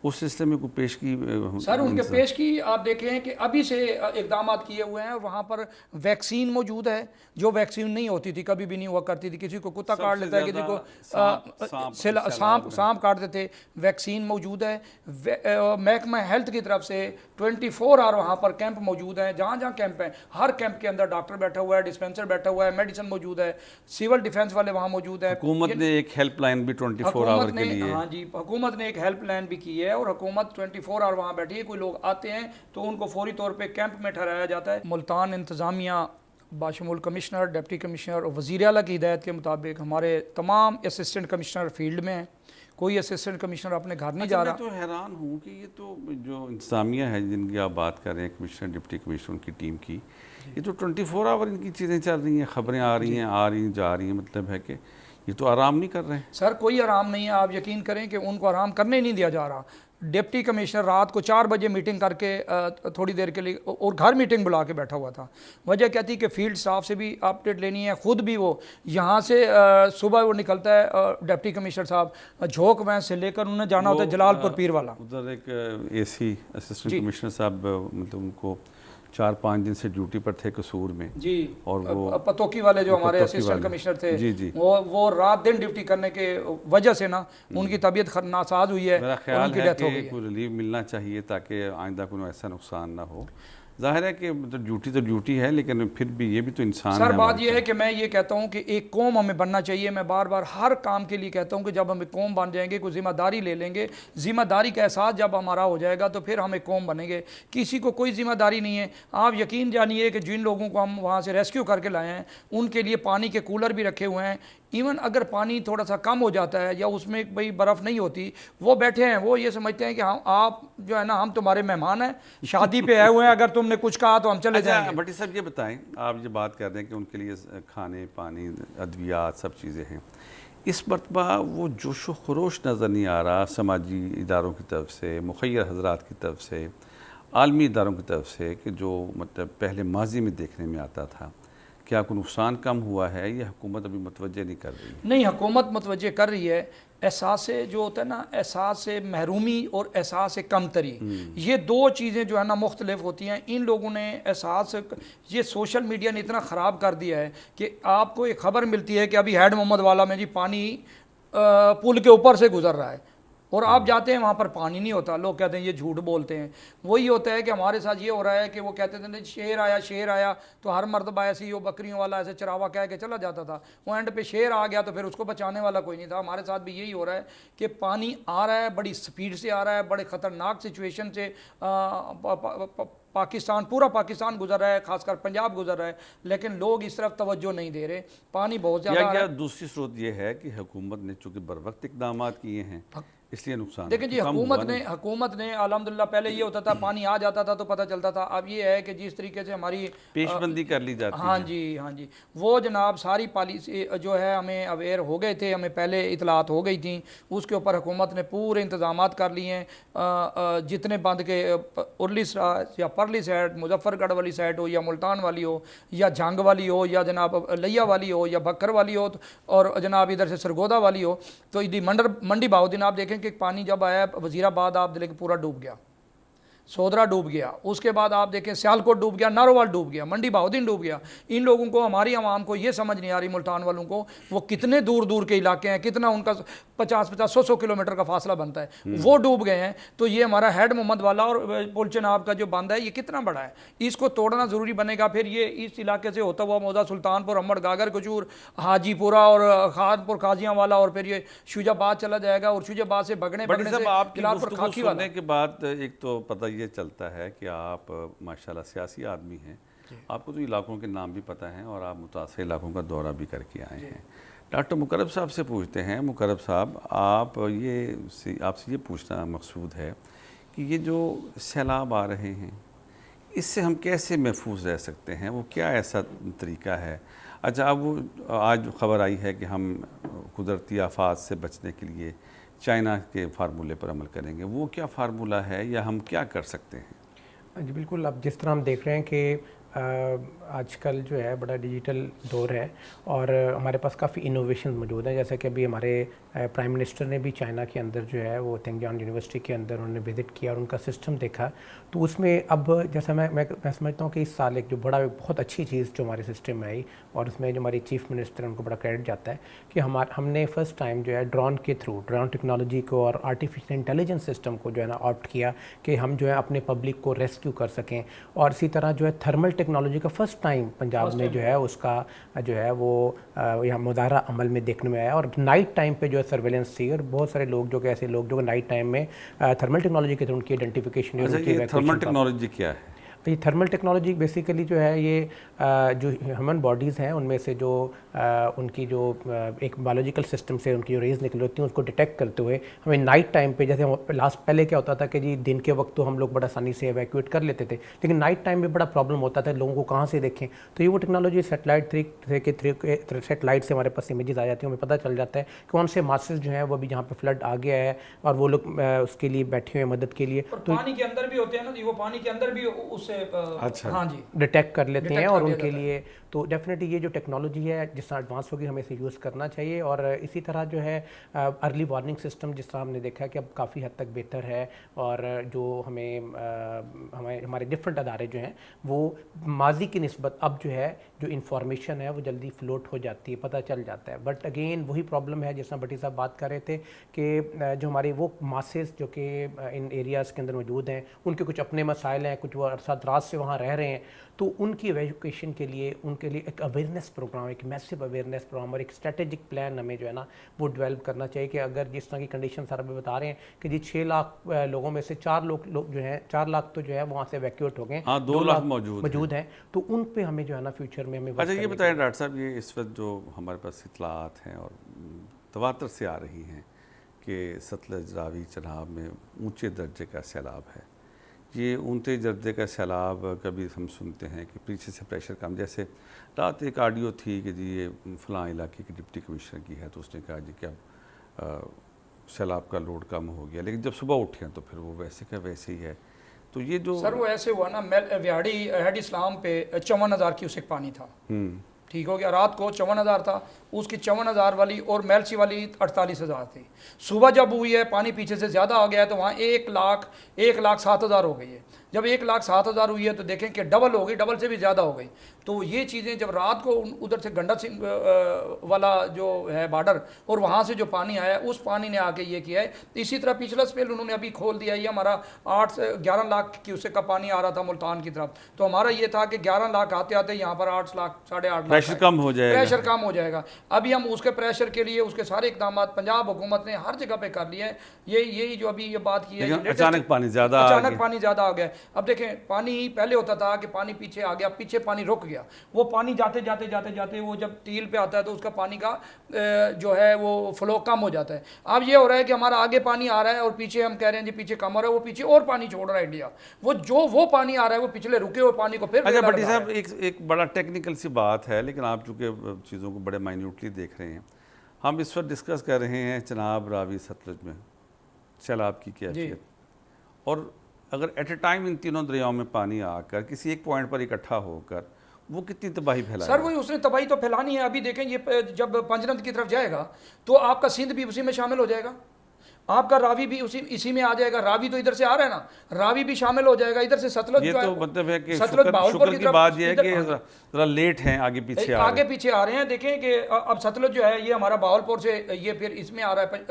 उस सिलसिले में कोई पेश की सर उनके पेश की आप देखें कि अभी से इकदाम किए हुए हैं, और वहाँ पर वैक्सीन मौजूद है जो वैक्सीन नहीं होती थी, कभी भी नहीं हुआ करती थी। किसी को कुत्ता काट लेता है, किसी को सांप काट देते, वैक्सीन मौजूद है। महकमा हेल्थ की तरफ से 24 आवर वहाँ पर कैंप मौजूद हैं, जहाँ जहाँ कैंप हैं हर कैंप के अंदर डॉक्टर बैठा हुआ है, डिस्पेंसर बैठा हुआ है, मेडिसिन मौजूद है, सिविल डिफेंस वाले वहाँ मौजूद है। हुकूमत ने एक हेल्पलाइन भी 24 आवर के लिए, हाँ जी, हुकूमत ने एक हेल्पलाइन भी की है, और हुकूमत 24 आवर वहाँ बैठी है। कोई लोग आते हैं तो उनको फौरी तौर पे कैंप में ठहराया जाता है। मुल्तान इंतज़ामिया बाशमूल कमिश्नर, डिप्टी कमिश्नर और वज़ीर आला की हिदायत के मुताबिक हमारे तमाम असिस्टेंट कमिश्नर फील्ड में हैं, कोई असिस्टेंट कमिश्नर अपने घर नहीं जा रहा। मैं तो हैरान हूँ कि ये तो जो इंतज़ामिया है जिनकी आप बात कर रहे हैं, कमिश्नर डिप्टी कमिश्नर की टीम की, ये तो 24 आवर इनकी चीज़ें चल रही हैं, ख़बरें आ रही हैं, आ रही हैं, जा रही हैं, मतलब है कि ये तो आराम नहीं कर रहे हैं। सर कोई आराम नहीं है, आप यकीन करें कि उनको आराम करने ही नहीं दिया जा रहा। डिप्टी कमिश्नर रात को 4 बजे मीटिंग करके थोड़ी देर के लिए और घर मीटिंग बुला के बैठा हुआ था। वजह क्या थी कि फील्ड स्टाफ से भी अपडेट लेनी है, ख़ुद भी वो यहाँ से सुबह वो निकलता है डिप्टी कमिश्नर साहब झोंक वैन से लेकर उन्हें जाना होता है जलालपुर पीर वाला। उधर एक AC असिस्टेंट कमिश्नर साहब मतलब उनको 4-5 दिन से ड्यूटी पर थे कसूर में जी, और वो पतोकी वाले जो हमारे असिस्टेंट कमिश्नर थे जी जी, वो रात दिन ड्यूटी करने के वजह से ना उनकी तबीयत नासाज हुई है, मेरा ख्याल है कि गई कोई रिलीफ मिलना चाहिए ताकि आइंदा कोई ऐसा नुकसान ना हो। जाहिर है कि मतलब ड्यूटी तो ड्यूटी है, लेकिन फिर भी ये भी तो इंसान सर है। बात ये है कि मैं ये कहता हूँ कि एक कौम हमें बनना चाहिए। मैं बार बार हर काम के लिए कहता हूँ कि जब हम एक कौम बन जाएंगे, कोई जिम्मेदारी ले लेंगे, जिम्मेदारी का एहसास जब हमारा हो जाएगा तो फिर हम एक कौम बनेंगे। किसी को कोई जिम्मेदारी नहीं है। आप यकीन जानिए कि जिन लोगों को हम वहाँ से रेस्क्यू करके लाए हैं उनके लिए पानी के कूलर भी रखे हुए हैं। इवन अगर पानी थोड़ा सा कम हो जाता है या उसमें भाई बर्फ़ नहीं होती, वो बैठे हैं, वो ये समझते हैं कि हम आप जो है ना हम तुम्हारे मेहमान हैं, शादी पे आए हुए हैं, अगर तुमने कुछ कहा तो हम चले जाएंगे। भट्टी साहब ये बताएं, आप ये बात कर रहे हैं कि उनके लिए खाने पानी अद्वियात सब चीज़ें हैं, इस मरतबा वो जोश व खरोश नज़र नहीं आ रहा समाजी इदारों की तरफ से, मुखय्यर हजरात की तरफ से, आलमी इदारों की तरफ से, कि जो मतलब पहले माजी में देखने में आता था। क्या कोई नुकसान कम हुआ है या हुकूमत अभी मुतवज्जे नहीं कर रही? नहीं, हुकूमत मुतवज्जे कर रही है। एहसास जो होता है ना, एहसास महरूमी और एहसास कमतरी, ये दो चीज़ें जो है ना मुख्तलिफ होती हैं। इन लोगों ने एहसास, ये सोशल मीडिया ने इतना ख़राब कर दिया है कि आपको एक ख़बर मिलती है कि अभी हैड मोहम्मद वाला में जी पानी पुल के ऊपर से गुजर रहा है। और आप जाते हैं वहाँ पर पानी नहीं होता, लोग कहते हैं ये झूठ बोलते हैं। वही होता है कि हमारे साथ ये हो रहा है कि वो कहते थे नहीं शेर आया तो हर मर्तबा ऐसे ही वो बकरियों वाला ऐसे चरावा कह के चला जाता था, वो एंड पे शेर आ गया तो फिर उसको बचाने वाला कोई नहीं था। हमारे साथ भी यही हो रहा है कि पानी आ रहा है, बड़ी स्पीड से आ रहा है, बड़े ख़तरनाक सिचुएशन से पाकिस्तान, पूरा पाकिस्तान गुजर रहा है, खासकर पंजाब गुजर रहा है, लेकिन लोग इस तरफ तवज्जो नहीं दे रहे। पानी बहुत ज़्यादा आ रहा है। दूसरी स्रोत ये है कि हुकूमत ने चूँकि बर वक्त इकदाम किए हैं इसलिए नुकसान देखिए जी, हुकूमत ने अल्हम्दुलिल्लाह, पहले ये होता था पानी आ जाता था तो पता चलता था। अब ये है कि जिस तरीके से हमारी पेशबंदी कर ली जाती है। हाँ जी, वो जनाब सारी पॉलिसी जो है हमें अवेयर हो गए थे, हमें पहले इतलात हो गई थी, उसके ऊपर हुकूमत ने पूरे इंतजाम कर लिए हैं। जितने बंद के उर्ली या परली साइड, मुजफ्फरगढ़ वाली साइड हो या मुल्तान वाली हो या जंग वाली हो या जनाब लिया वाली हो या बकर वाली हो और जनाब इधर से सरगोदा वाली हो, तो यदि मंडी बाउद्दीन आप देखें कि पानी जब आया वजीराबाद आप देखें पूरा डूब गया, सोदरा डूब गया, उसके बाद आप देखें सियालकोट डूब गया, नारोवाल डूब गया, मंडी बहाउद्दीन डूब गया। इन लोगों को, हमारी आवाम को ये समझ नहीं आ रही, मुल्तान वालों को, वो कितने दूर दूर के इलाके हैं, कितना उनका 50-100 किलोमीटर का फासला बनता है, वो डूब गए हैं। तो ये हमारा हेड मोहम्मद वाला और पुल चनाब का जो बांध है ये कितना बड़ा है, इसको तोड़ना ज़रूरी बनेगा। फिर ये इस इलाके से होता हुआ मौजा सुल्तानपुर, अम्मड़, गागर, कचूर, हाजीपुरा और खानपुर, काजियाँ वाला, और फिर ये शुजाबाद चला जाएगा, और शुजाबाद से बगने सुनने के बाद एक तो पता ये चलता है कि आप माशाल्लाह सियासी आदमी हैं, आपको तो इलाकों के नाम भी पता हैं और आप मुतासिर इलाकों का दौरा भी करके आए हैं। डॉक्टर मुकर्रब साहब से पूछते हैं, मुकर्रब साहब आपसे ये पूछना मकसूद है कि ये जो सैलाब आ रहे हैं इससे हम कैसे महफूज रह सकते हैं, वो क्या ऐसा तरीका है? अच्छा, अब वो आज खबर आई है कि हम कुदरती आफात से बचने के लिए चाइना के फार्मूले पर अमल करेंगे, वो क्या फार्मूला है या हम क्या कर सकते हैं? जी बिल्कुल, अब जिस तरह हम देख रहे हैं कि आजकल जो है बड़ा डिजिटल दौर है और हमारे पास काफ़ी इनोवेशन मौजूद हैं। जैसे कि अभी हमारे प्राइम मिनिस्टर ने भी चाइना के अंदर जो है वो तेंगजान यूनिवर्सिटी के अंदर उन्होंने विज़िट किया और उनका सिस्टम देखा। तो उसमें अब जैसा मैं समझता हूँ कि इस साल एक जो बहुत अच्छी चीज़ जो हमारे सिस्टम में आई और उसमें जो हमारी चीफ मिनिस्टर उनको बड़ा क्रेडिट जाता है कि हमने फ़र्स्ट टाइम जो है ड्रोन के थ्रू, ड्रोन टेक्नोलॉजी को और आर्टिफिशियल इंटेलिजेंस सिस्टम को जो है ना ऑप्ट किया कि हम जो है अपने पब्लिक को रेस्क्यू कर सकें। और इसी तरह जो है थर्मल टेक्नोलॉजी का फर्स्ट टाइम पंजाब में जो है उसका जो है वो यहाँ मुजाहरा अमल में देखने में आया और नाइट टाइम पे जो है सर्वेलेंस थी और बहुत सारे लोग जो कि ऐसे लोग जो नाइट टाइम में थर्मल टेक्नोलॉजी के थ्रू उनकी आइडेंटिफिकेशन। ये थर्मल टेक्नोलॉजी क्या है? ये थर्मल टेक्नोलॉजी बेसिकली जो है ये जो ह्यूमन बॉडीज़ हैं उनमें से जो उनकी जो एक बायोलॉजिकल सिस्टम से उनकी जो रेज़ निकली होती हैं उसको डिटेक्ट करते हुए हमें नाइट टाइम पे, जैसे पहले क्या होता था कि जी दिन के वक्त तो हम लोग बड़ा आसानी से एवैक्यूएट कर लेते थे, लेकिन नाइट टाइम में बड़ा प्रॉब्लम होता था, लोगों को कहाँ से देखें। तो ये वो टेक्नोलॉजी सेटेलाइट से हमारे पास इमेजेस आ जाती हैं, हमें पता चल जाता है कौन से मासेस जो हैं वो अभी जहाँ पे फ्लड आ गया है और वो लोग उसके लिए बैठे हुए हैं मदद के लिए। तो पानी के अंदर भी होते हैं ना जी, वो पानी के अंदर भी उससे अच्छा, हाँ जी, डिटेक्ट कर लेते हैं और उनके लिए तो डेफिनेटली ये जो टेक्नोलॉजी है जिस तरह एडवांस होगी हमें इसे यूज़ करना चाहिए। और इसी तरह जो है अर्ली वार्निंग सिस्टम जिस तरह हमने देखा है कि अब काफ़ी हद तक बेहतर है और जो हमारे डिफरेंट अदारे जो हैं वो माजी की निस्बत अब जो है जो इंफॉर्मेशन है वो जल्दी फ्लोट हो जाती है, पता चल जाता है। बट अगेन वही प्रॉब्लम है जिस तरह भट्टी साहब बात कर रहे थे कि जो हमारे वो मासेस जो कि इन एरियाज़ के अंदर मौजूद हैं उनके कुछ अपने मसाइल हैं, कुछ वो अरसा दराज से वहाँ रह रहे हैं, तो उनकी एजुकेशन के लिए उनके लिए एक अवेयरनेस प्रोग्राम, एक मैसिव अवेयरनेस प्रोग्राम और एक स्ट्रेटेजिक प्लान हमें जो है ना वो डेवलप करना चाहिए कि अगर जिस तरह की कंडीशन सर अभी बता रहे हैं कि जी 6 लाख लोगों में से 4 लोग जो हैं 4 लाख तो जो है वहाँ से वैक्यूएट हो गए, 2 लाख मौजूद हैं, तो उन पे हमें जो है ना फ्यूचर में हमें। अच्छा, ये बताएं डॉक्टर साहब, ये इस वक्त जो हमारे पास इतलात हैं और तवातर से आ रही हैं कि सतलज, रावी, चनाब में ऊँचे दर्जे का सैलाब है, ये ऊँचे दर्जे का सैलाब कभी हम सुनते हैं कि पीछे से प्रेशर कम, जैसे रात एक ऑडियो थी कि जी ये फ़लाँ इलाके की डिप्टी कमिश्नर की है तो उसने कहा जी क्या सैलाब का लोड कम हो गया, लेकिन जब सुबह उठे तो फिर वो वैसे का वैसे ही है। तो ये जो सर वो ऐसे हुआ ना, व्याड़ी हेड इस्लाम पे 54,000 क्यूसेक पानी था, ठीक हो गया, रात को 54,000 था, उसकी 54,000 वाली और मेलसी वाली 48,000 थी। सुबह जब हुई है पानी पीछे से ज़्यादा आ गया है तो वहाँ 1,07,000 हो गई है। जब 1,07,000 हुई है तो देखें कि डबल हो गई, डबल से भी ज़्यादा हो गई। तो ये चीज़ें जब रात को उधर से गंडक वाला जो है बॉर्डर और वहाँ से जो पानी आया उस पानी ने आके ये किया है। इसी तरह पिछला स्पेल उन्होंने अभी खोल दिया, ये हमारा 8 से 11 लाख क्यूसेक का पानी आ रहा था मुल्तान की तरफ, तो हमारा ये था कि 11 लाख आते आते यहाँ पर 8 लाख 8.5 लाख प्रेशर कम हो जाएगा, प्रेशर कम हो जाएगा। अभी हम उसके प्रेशर के लिए उसके सारे इकदाम पंजाब हुकूमत ने हर जगह पे कर लिए हैं। यही जो अभी ये बात की है, अचानक पानी ज़्यादा आ गया। अब देखें, पानी पहले होता था कि पानी पीछे आ गया, पीछे पानी रुक गया, वो पानी जाते जाते जाते जाते वो जब टील पे आता है तो उसका पानी का जो है वो फ्लो कम हो जाता है। अब ये हो रहा है कि हमारा आगे पानी आ रहा है और पीछे हम कह रहे हैं जी पीछे कम हो रहा है, वो पीछे और पानी छोड़ रहा है इंडिया, वो पानी आ रहा है वो पिछले रुके हुए पानी को फिर। अच्छा भट्टी साहब, एक बड़ा टेक्निकल सी बात है, लेकिन आप चूँकि चीज़ों को बड़े माइन्यूटली देख रहे हैं, हम इस वक्त डिस्कस कर रहे हैं चनाब, रावी, सतलुज में सैलाब की कैफियत, और अगर एट ए टाइम इन तीनों दरियाओं में पानी आकर किसी एक पॉइंट पर इकट्ठा होकर वो कितनी तबाही फैलाएगा? सर वही उसने तबाही तो फैलानी है। अभी देखें ये जब पंजनद की तरफ जाएगा तो आपका सिंध भी उसी में शामिल हो जाएगा, आपका रावी भी इसी में आ जाएगा। रावी तो इधर से आ रहा है ना, रावी भी शामिल हो जाएगा इधर से। सतलुज ये जो तो मतलब है कि शुक्र की बात ये है कि जरा लेट हैं, आगे पीछे आ रहे हैं। देखें कि अब सतलुज जो है ये हमारा बावलपुर से ये फिर इसमें आ रहा है,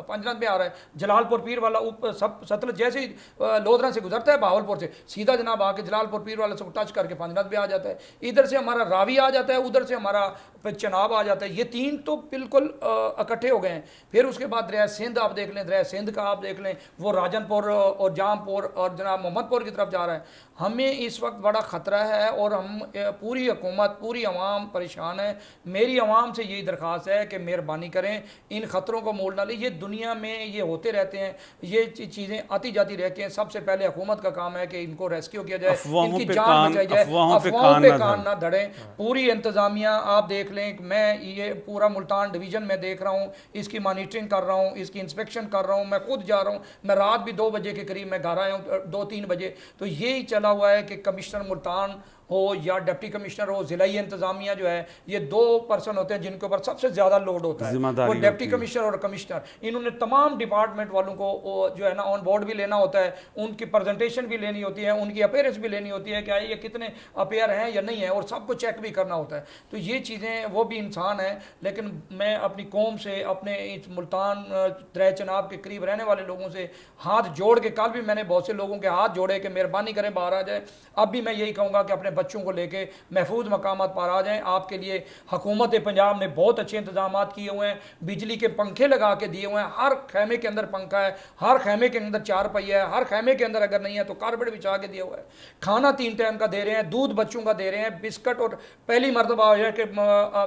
पंजनद में आ रहा है, जलालपुर पीर वाला सतलुज जैसे ही लोधरा से गुजरता है बावलपुर से सीधा जनाब आके जलालपुर पीर वाला से टच करके पंजनद में आ जाता है। इधर से हमारा रावी आ जाता है, उधर से हमारा चनाब आ जाता है। ये तीन तो बिल्कुल इकट्ठे हो गए हैं। फिर उसके बाद दरिया सिंध आप देख लें, दरिया सिंध का आप देख लें, वो राजनपुर और जामपुर और जनाब मोहम्मदपुर की तरफ जा रहा है। हमें इस वक्त बड़ा ख़तरा है और हम पूरी हुकूमत, पूरी अवाम परेशान है। मेरी अवाम से यही दरख्वास्त है कि मेहरबानी करें, इन ख़तरों को मोल डालें। ये दुनिया में ये होते रहते हैं, ये चीज़ें आती जाती रहती हैं। सबसे पहले हुकूमत का काम है कि इनको रेस्क्यू किया जाए, इनकी जान बचाई जाए, अफवाहों पे कान ना धड़ें। पूरी इंतज़ामिया आप देख लें, मैं ये पूरा मुल्तान डिवीज़न में देख रहा हूँ, इसकी मॉनिटरिंग कर रहा हूँ, इसकी इंस्पेक्शन कर रहा हूँ, मैं खुद जा रहा हूँ। मैं रात भी 2 बजे के करीब मैं घर आया हूँ, 2-3 बजे। तो यही चला हुआ है कि कमिश्नर मुल्तान हो या डिप्टी कमिश्नर हो, ज़िलाई इंतज़ामिया जो है, ये 2 पर्सन होते हैं जिनके ऊपर सबसे ज़्यादा लोड होता है, वो डिप्टी कमिश्नर और कमिश्नर। इन्होंने तमाम डिपार्टमेंट वालों को जो है ना ऑन बोर्ड भी लेना होता है, उनकी प्रेजेंटेशन भी लेनी होती है, उनकी अपेयरेंस भी लेनी होती है, क्या ये कितने अपेयर हैं या नहीं है, और सबको चेक भी करना होता है। तो ये चीज़ें, वो भी इंसान है। लेकिन मैं अपनी कौम से, अपने इस मुल्तान दरिया चनाब के करीब रहने वाले लोगों से हाथ जोड़ के, कल भी मैंने बहुत से लोगों के हाथ जोड़े कि मेहरबानी करें बाहर आ जाए। अब भी मैं यही कहूँगा कि अपने बच्चों को लेके महफूज मकामात पर आ जाएं। आपके लिए हुकूमत पंजाब ने बहुत अच्छे इंतजाम किए हुए हैं, बिजली के पंखे लगा के दिए हुए हैं, हर खैमे के अंदर पंखा है, हर खैमे के अंदर 4 पहिया है, हर खैमे के अंदर अगर नहीं है तो कारपेट बिछा के दिया हुआ है, खाना 3 टाइम का दे रहे हैं, दूध बच्चों का दे रहे हैं, बिस्किट, और पहली मरतबा हो है कि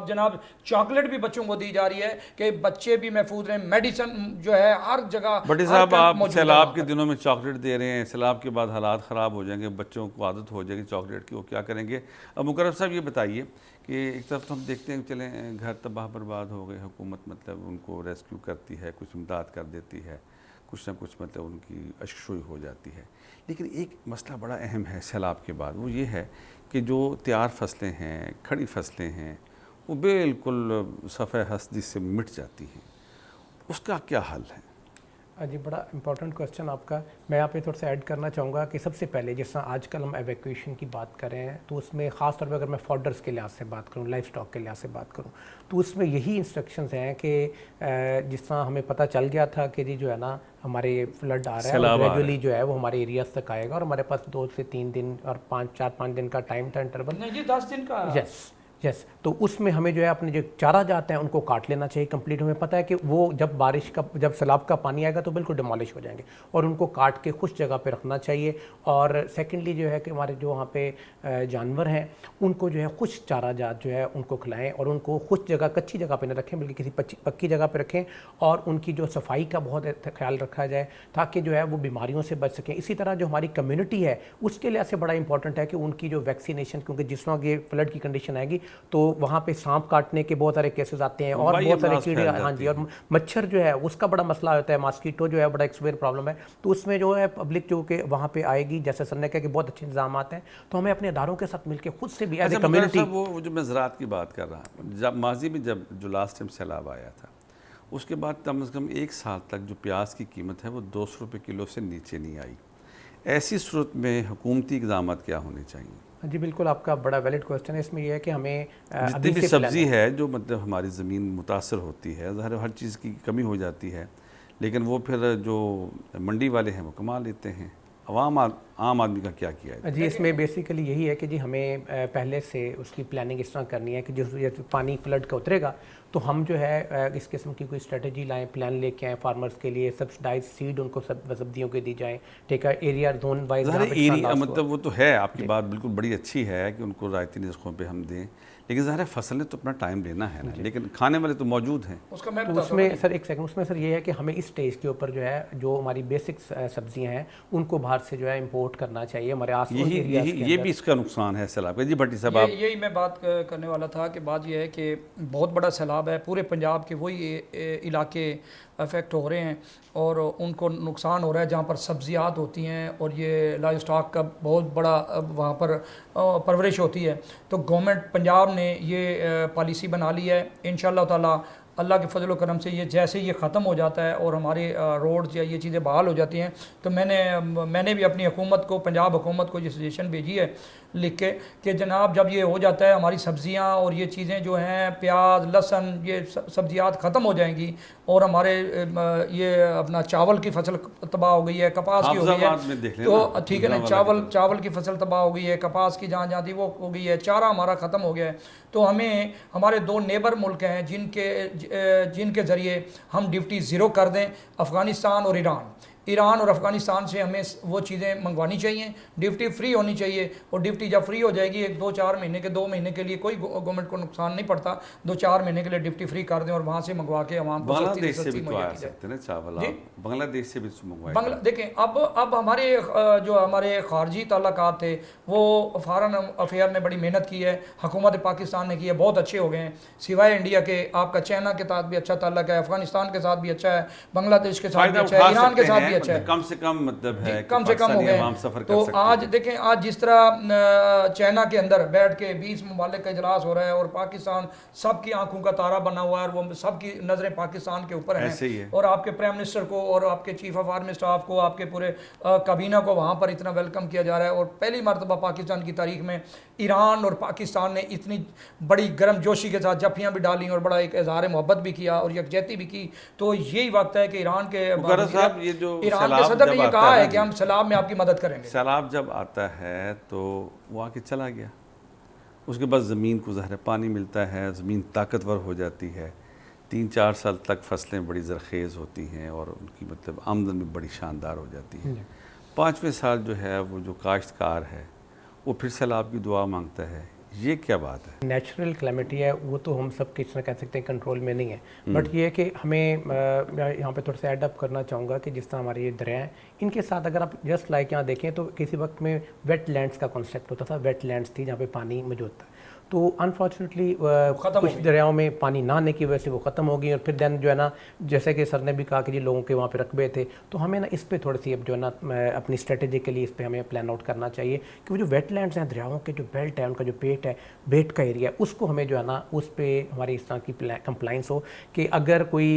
जनाब चॉकलेट भी बच्चों को दी जा रही है कि बच्चे भी महफूज रहें। मेडिसिन जो है हर जगह। भट्टी साहब, आप सैलाब के दिनों में चॉकलेट दे रहे हैं, सैलाब के बाद हालात ख़राब हो जाएंगे, बच्चों को आदत हो जाएगी चॉकलेट की, वो क्या करेंगे? अब मुकर्रम साहब ये बताइए कि एक तरफ तो हम देखते हैं चलें घर तबाह बर्बाद हो गए, हुकूमत मतलब उनको रेस्क्यू करती है, कुछ इमदाद कर देती है, कुछ ना कुछ मतलब उनकी अशकोई हो जाती है। लेकिन एक मसला बड़ा अहम है सैलाब के बाद, वो ये है कि जो तैयार फसलें हैं, खड़ी फसलें हैं, वो बिल्कुल सफ़े हस्ती से मिट जाती हैं। उसका क्या हल है? जी, बड़ा इंपॉर्टेंट क्वेश्चन आपका। मैं यहाँ पे थोड़ा सा ऐड करना चाहूँगा कि सबसे पहले जिस तरह आजकल हम एवैक्यूएशन की बात कर रहे हैं, तो उसमें ख़ास तौर पे अगर मैं फॉडर्स के लिहाज से बात करूँ, लाइफ स्टॉक के लिहाज से बात करूँ, तो उसमें यही इंस्ट्रक्शंस हैं कि जिस तरह हमें पता चल गया था कि जी जो है ना हमारे फ्लड आ रहा है और ग्रेजुअली जो है वो हमारे एरियाज तक आएगा, और हमारे पास 2 से 3 दिन और 4-5 दिन का टाइम था इंटरवल। नहीं जी, 10 दिन का। यस, तो उसमें हमें जो है अपने जो चारा जाते हैं उनको काट लेना चाहिए कंप्लीट। हमें पता है कि वो जब सैलाब का पानी आएगा तो बिल्कुल डिमोलिश हो जाएंगे, और उनको काट के खुश जगह पे रखना चाहिए। और सेकेंडली जो है कि हमारे जो वहाँ पे जानवर हैं उनको जो है खुश चारा जात जो है उनको खिलाएं, और उनको खुश जगह, कच्ची जगह पे न रखें बल्कि किसी पक्की जगह पे रखें, और उनकी जो सफाई का बहुत ख्याल रखा जाए ताकि जो है वो बीमारियों से बच सकें। इसी तरह जो हमारी कम्युनिटी है उसके लिहाज से बड़ा इंपॉर्टेंट है कि उनकी जो वैक्सीनेशन, क्योंकि जिस वक्त ये फ्लड की कंडीशन आएगी तो वहाँ पे सांप काटने के बहुत सारे केसेस आते हैं, और बहुत सारे कीड़े, हाँ जी, और मच्छर जो है उसका बड़ा मसला होता है, मॉस्किटो जो है बड़ा एक सीवियर प्रॉब्लम है। तो उसमें जो है पब्लिक जो कि वहाँ पे आएगी, जैसे सर ने कहा कि बहुत अच्छे इंतजाम हैं, तो हमें अपने इदारों के साथ मिलकर खुद से भी एज ए कम्युनिटी। वो जो मैं ज़राअत की बात कर रहा हूँ, जब माजी में जब जो लास्ट टाइम सैलाब आया था उसके बाद कम से कम 1 साल तक जो प्याज की कीमत है वो 200 रुपये किलो से नीचे नहीं आई। ऐसी सूरत में हुकूमती इक़दाम क्या होने चाहिए? जी बिल्कुल, आपका बड़ा वैलिड क्वेश्चन है। इसमें यह है कि हमें जितनी भी सब्ज़ी है जो मतलब हमारी ज़मीन मुतासर होती है, हर चीज़ की कमी हो जाती है, लेकिन वो फिर जो मंडी वाले हैं वो कमा लेते हैं। आम आदमी का क्या किया है? जी इसमें बेसिकली यही है कि जी हमें पहले से उसकी प्लानिंग इस तरह करनी है कि जो पानी फ्लड का उतरेगा तो हम जो है इस किस्म की कोई स्ट्रेटजी लाएं, प्लान लेके आएँ फार्मर्स के लिए, सब्सिडाइज सीड उनको सब्जियों के दी जाएँ, ठीक है, एरिया जोन वाइज एरिया मतलब वो तो है, आपकी बात बिल्कुल बड़ी अच्छी है कि उनको रायती निस्खों पे हम दें, लेकिन ज़ाहिर है फसल ने तो अपना टाइम लेना है ना, लेकिन खाने वाले तो मौजूद हैं। उसका मैं तो उसमें सर एक सेकंड, उसमें सर ये है कि हमें इस स्टेज के ऊपर जो है जो हमारी बेसिक सब्जियां हैं उनको बाहर से जो है इंपोर्ट करना चाहिए हमारे आस पास एरियाज के ये भी इसका नुकसान है सैलाब का। जी भट्टी साहब, आप यही मैं बात करने वाला था कि बात यह है कि बहुत बड़ा सैलाब है, पूरे पंजाब के वही इलाके अफेक्ट हो रहे हैं और उनको नुकसान हो रहा है जहाँ पर सब्जियात होती हैं और ये लाइव स्टॉक का बहुत बड़ा वहाँ पर परवरिश होती है। तो गवर्नमेंट पंजाब ने ये पॉलिसी बना ली है। इंशाअल्लाह ताला अल्लाह के फजल व करम से ये जैसे ये ख़त्म हो जाता है और हमारे रोड्स या ये चीज़ें बहाल हो जाती हैं तो मैंने भी अपनी हुकूमत को, पंजाब हुकूमत को ये सजेशन भेजी है लिख के कि जनाब जब ये हो जाता है हमारी सब्जियां और ये चीज़ें जो हैं प्याज लहसुन ये सब्जियात ख़त्म हो जाएंगी और हमारे ये अपना चावल की फसल तबाह हो गई है, कपास की हो गई है, तो ठीक है ना, चावल की फसल तबाह हो गई है, कपास की जहाँ थी वो हो गई है, चारा हमारा ख़त्म हो गया है। तो हमें हमारे दो नेबर मुल्क हैं जिनके ज़रिए हम ड्यूटी ज़ीरो कर दें, अफ़गानिस्तान और ईरान और अफ़गानिस्तान से हमें वो चीज़ें मंगवानी चाहिए, ड्यूटी फ्री होनी चाहिए। और ड्यूटी जब फ्री हो जाएगी 2 महीने के लिए कोई गवर्नमेंट को नुकसान नहीं पड़ता, 2-4 महीने के लिए ड्यूटी फ्री कर दें और वहाँ से मंगवा के आवाम को बांग्लादेश से भी तो आ सकते हैं चावल, बांग्लादेश से भी मंगवाए। देखें अब हमारे जो हमारे खारजी ताल्लुकात थे वो फॉरेन अफेयर ने बड़ी मेहनत की है, हुकूमत पाकिस्तान ने की है, बहुत अच्छे हो गए हैं। सिवाय इंडिया के आपका चाइना के साथ भी अच्छा ताल्लुक है, अफगानिस्तान के साथ भी अच्छा है, बांग्लादेश के साथ भी अच्छा है, ईरान के साथ भी अच्छा है, कम से कम मतलब है कम से कम हो गए। तो आज देखें, आज जिस तरह चाइना के अंदर बैठ के 20 ममालिक का इजलास हो रहा है और पाकिस्तान सबकी आंखों का तारा बना हुआ है और वो सबकी नज़रें पाकिस्तान के ऊपर हैं, और आपके प्राइम मिनिस्टर को और आपके चीफ ऑफ आर्मी स्टाफ को, आपके पूरे काबीना को वहाँ पर इतना वेलकम किया जा रहा है। और पहली मरतबा पाकिस्तान की तारीख में ईरान और पाकिस्तान ने इतनी बड़ी गर्म जोशी के साथ जफ्फियाँ भी डाली और बड़ा एक इजहार मोहब्बत भी किया और यकजहती भी की। तो यही वक्त है कि ईरान के सदर ने ये कहा है कि हम सैलाब में आपकी मदद करेंगे। सैलाब जब आता है तो वो आके चला गया, उसके बाद ज़मीन को ज़ाहिर पानी मिलता है, ज़मीन ताकतवर हो जाती है, 3-4 साल तक फसलें बड़ी ज़रखेज़ होती हैं और उनकी मतलब आमदन भी बड़ी शानदार हो जाती है। 5वें साल जो है वो जो काश्तकार है वो फिर सैलाब की दुआ मांगता है। ये क्या बात है? नेचुरल क्लैमिटी है वो तो हम सब किस तरह कह सकते हैं कंट्रोल में नहीं है, बट ये है कि हमें यहाँ पे थोड़ा सा एड अप करना चाहूँगा कि जिस तरह हमारे ये दरिया हैं इनके साथ अगर आप जस्ट लाइक यहाँ देखें तो किसी वक्त में वेट लैंड्स का कॉन्सेप्ट होता था, वेट लैंड्स थी जहाँ पे पानी मौजूद था, तो अनफॉर्चुनेटली कुछ दरियाओं में पानी ना आने की वजह से वो ख़त्म हो गई। और फिर देन जो है ना, जैसे कि सर ने भी कहा कि जी लोगों के वहाँ पे रकबे थे, तो हमें ना इस पे थोड़ी सी अब जो है ना अपनी स्ट्रेटेजी के लिए इस पे हमें प्लान आउट करना चाहिए कि वो जो वेटलैंड्स हैं, दरियाओं के जो बेल्ट है, उनका जो बेट का एरिया है, उसको हमें जो है ना उस पर हमारी इस तरह की कंप्लाइंस हो कि अगर कोई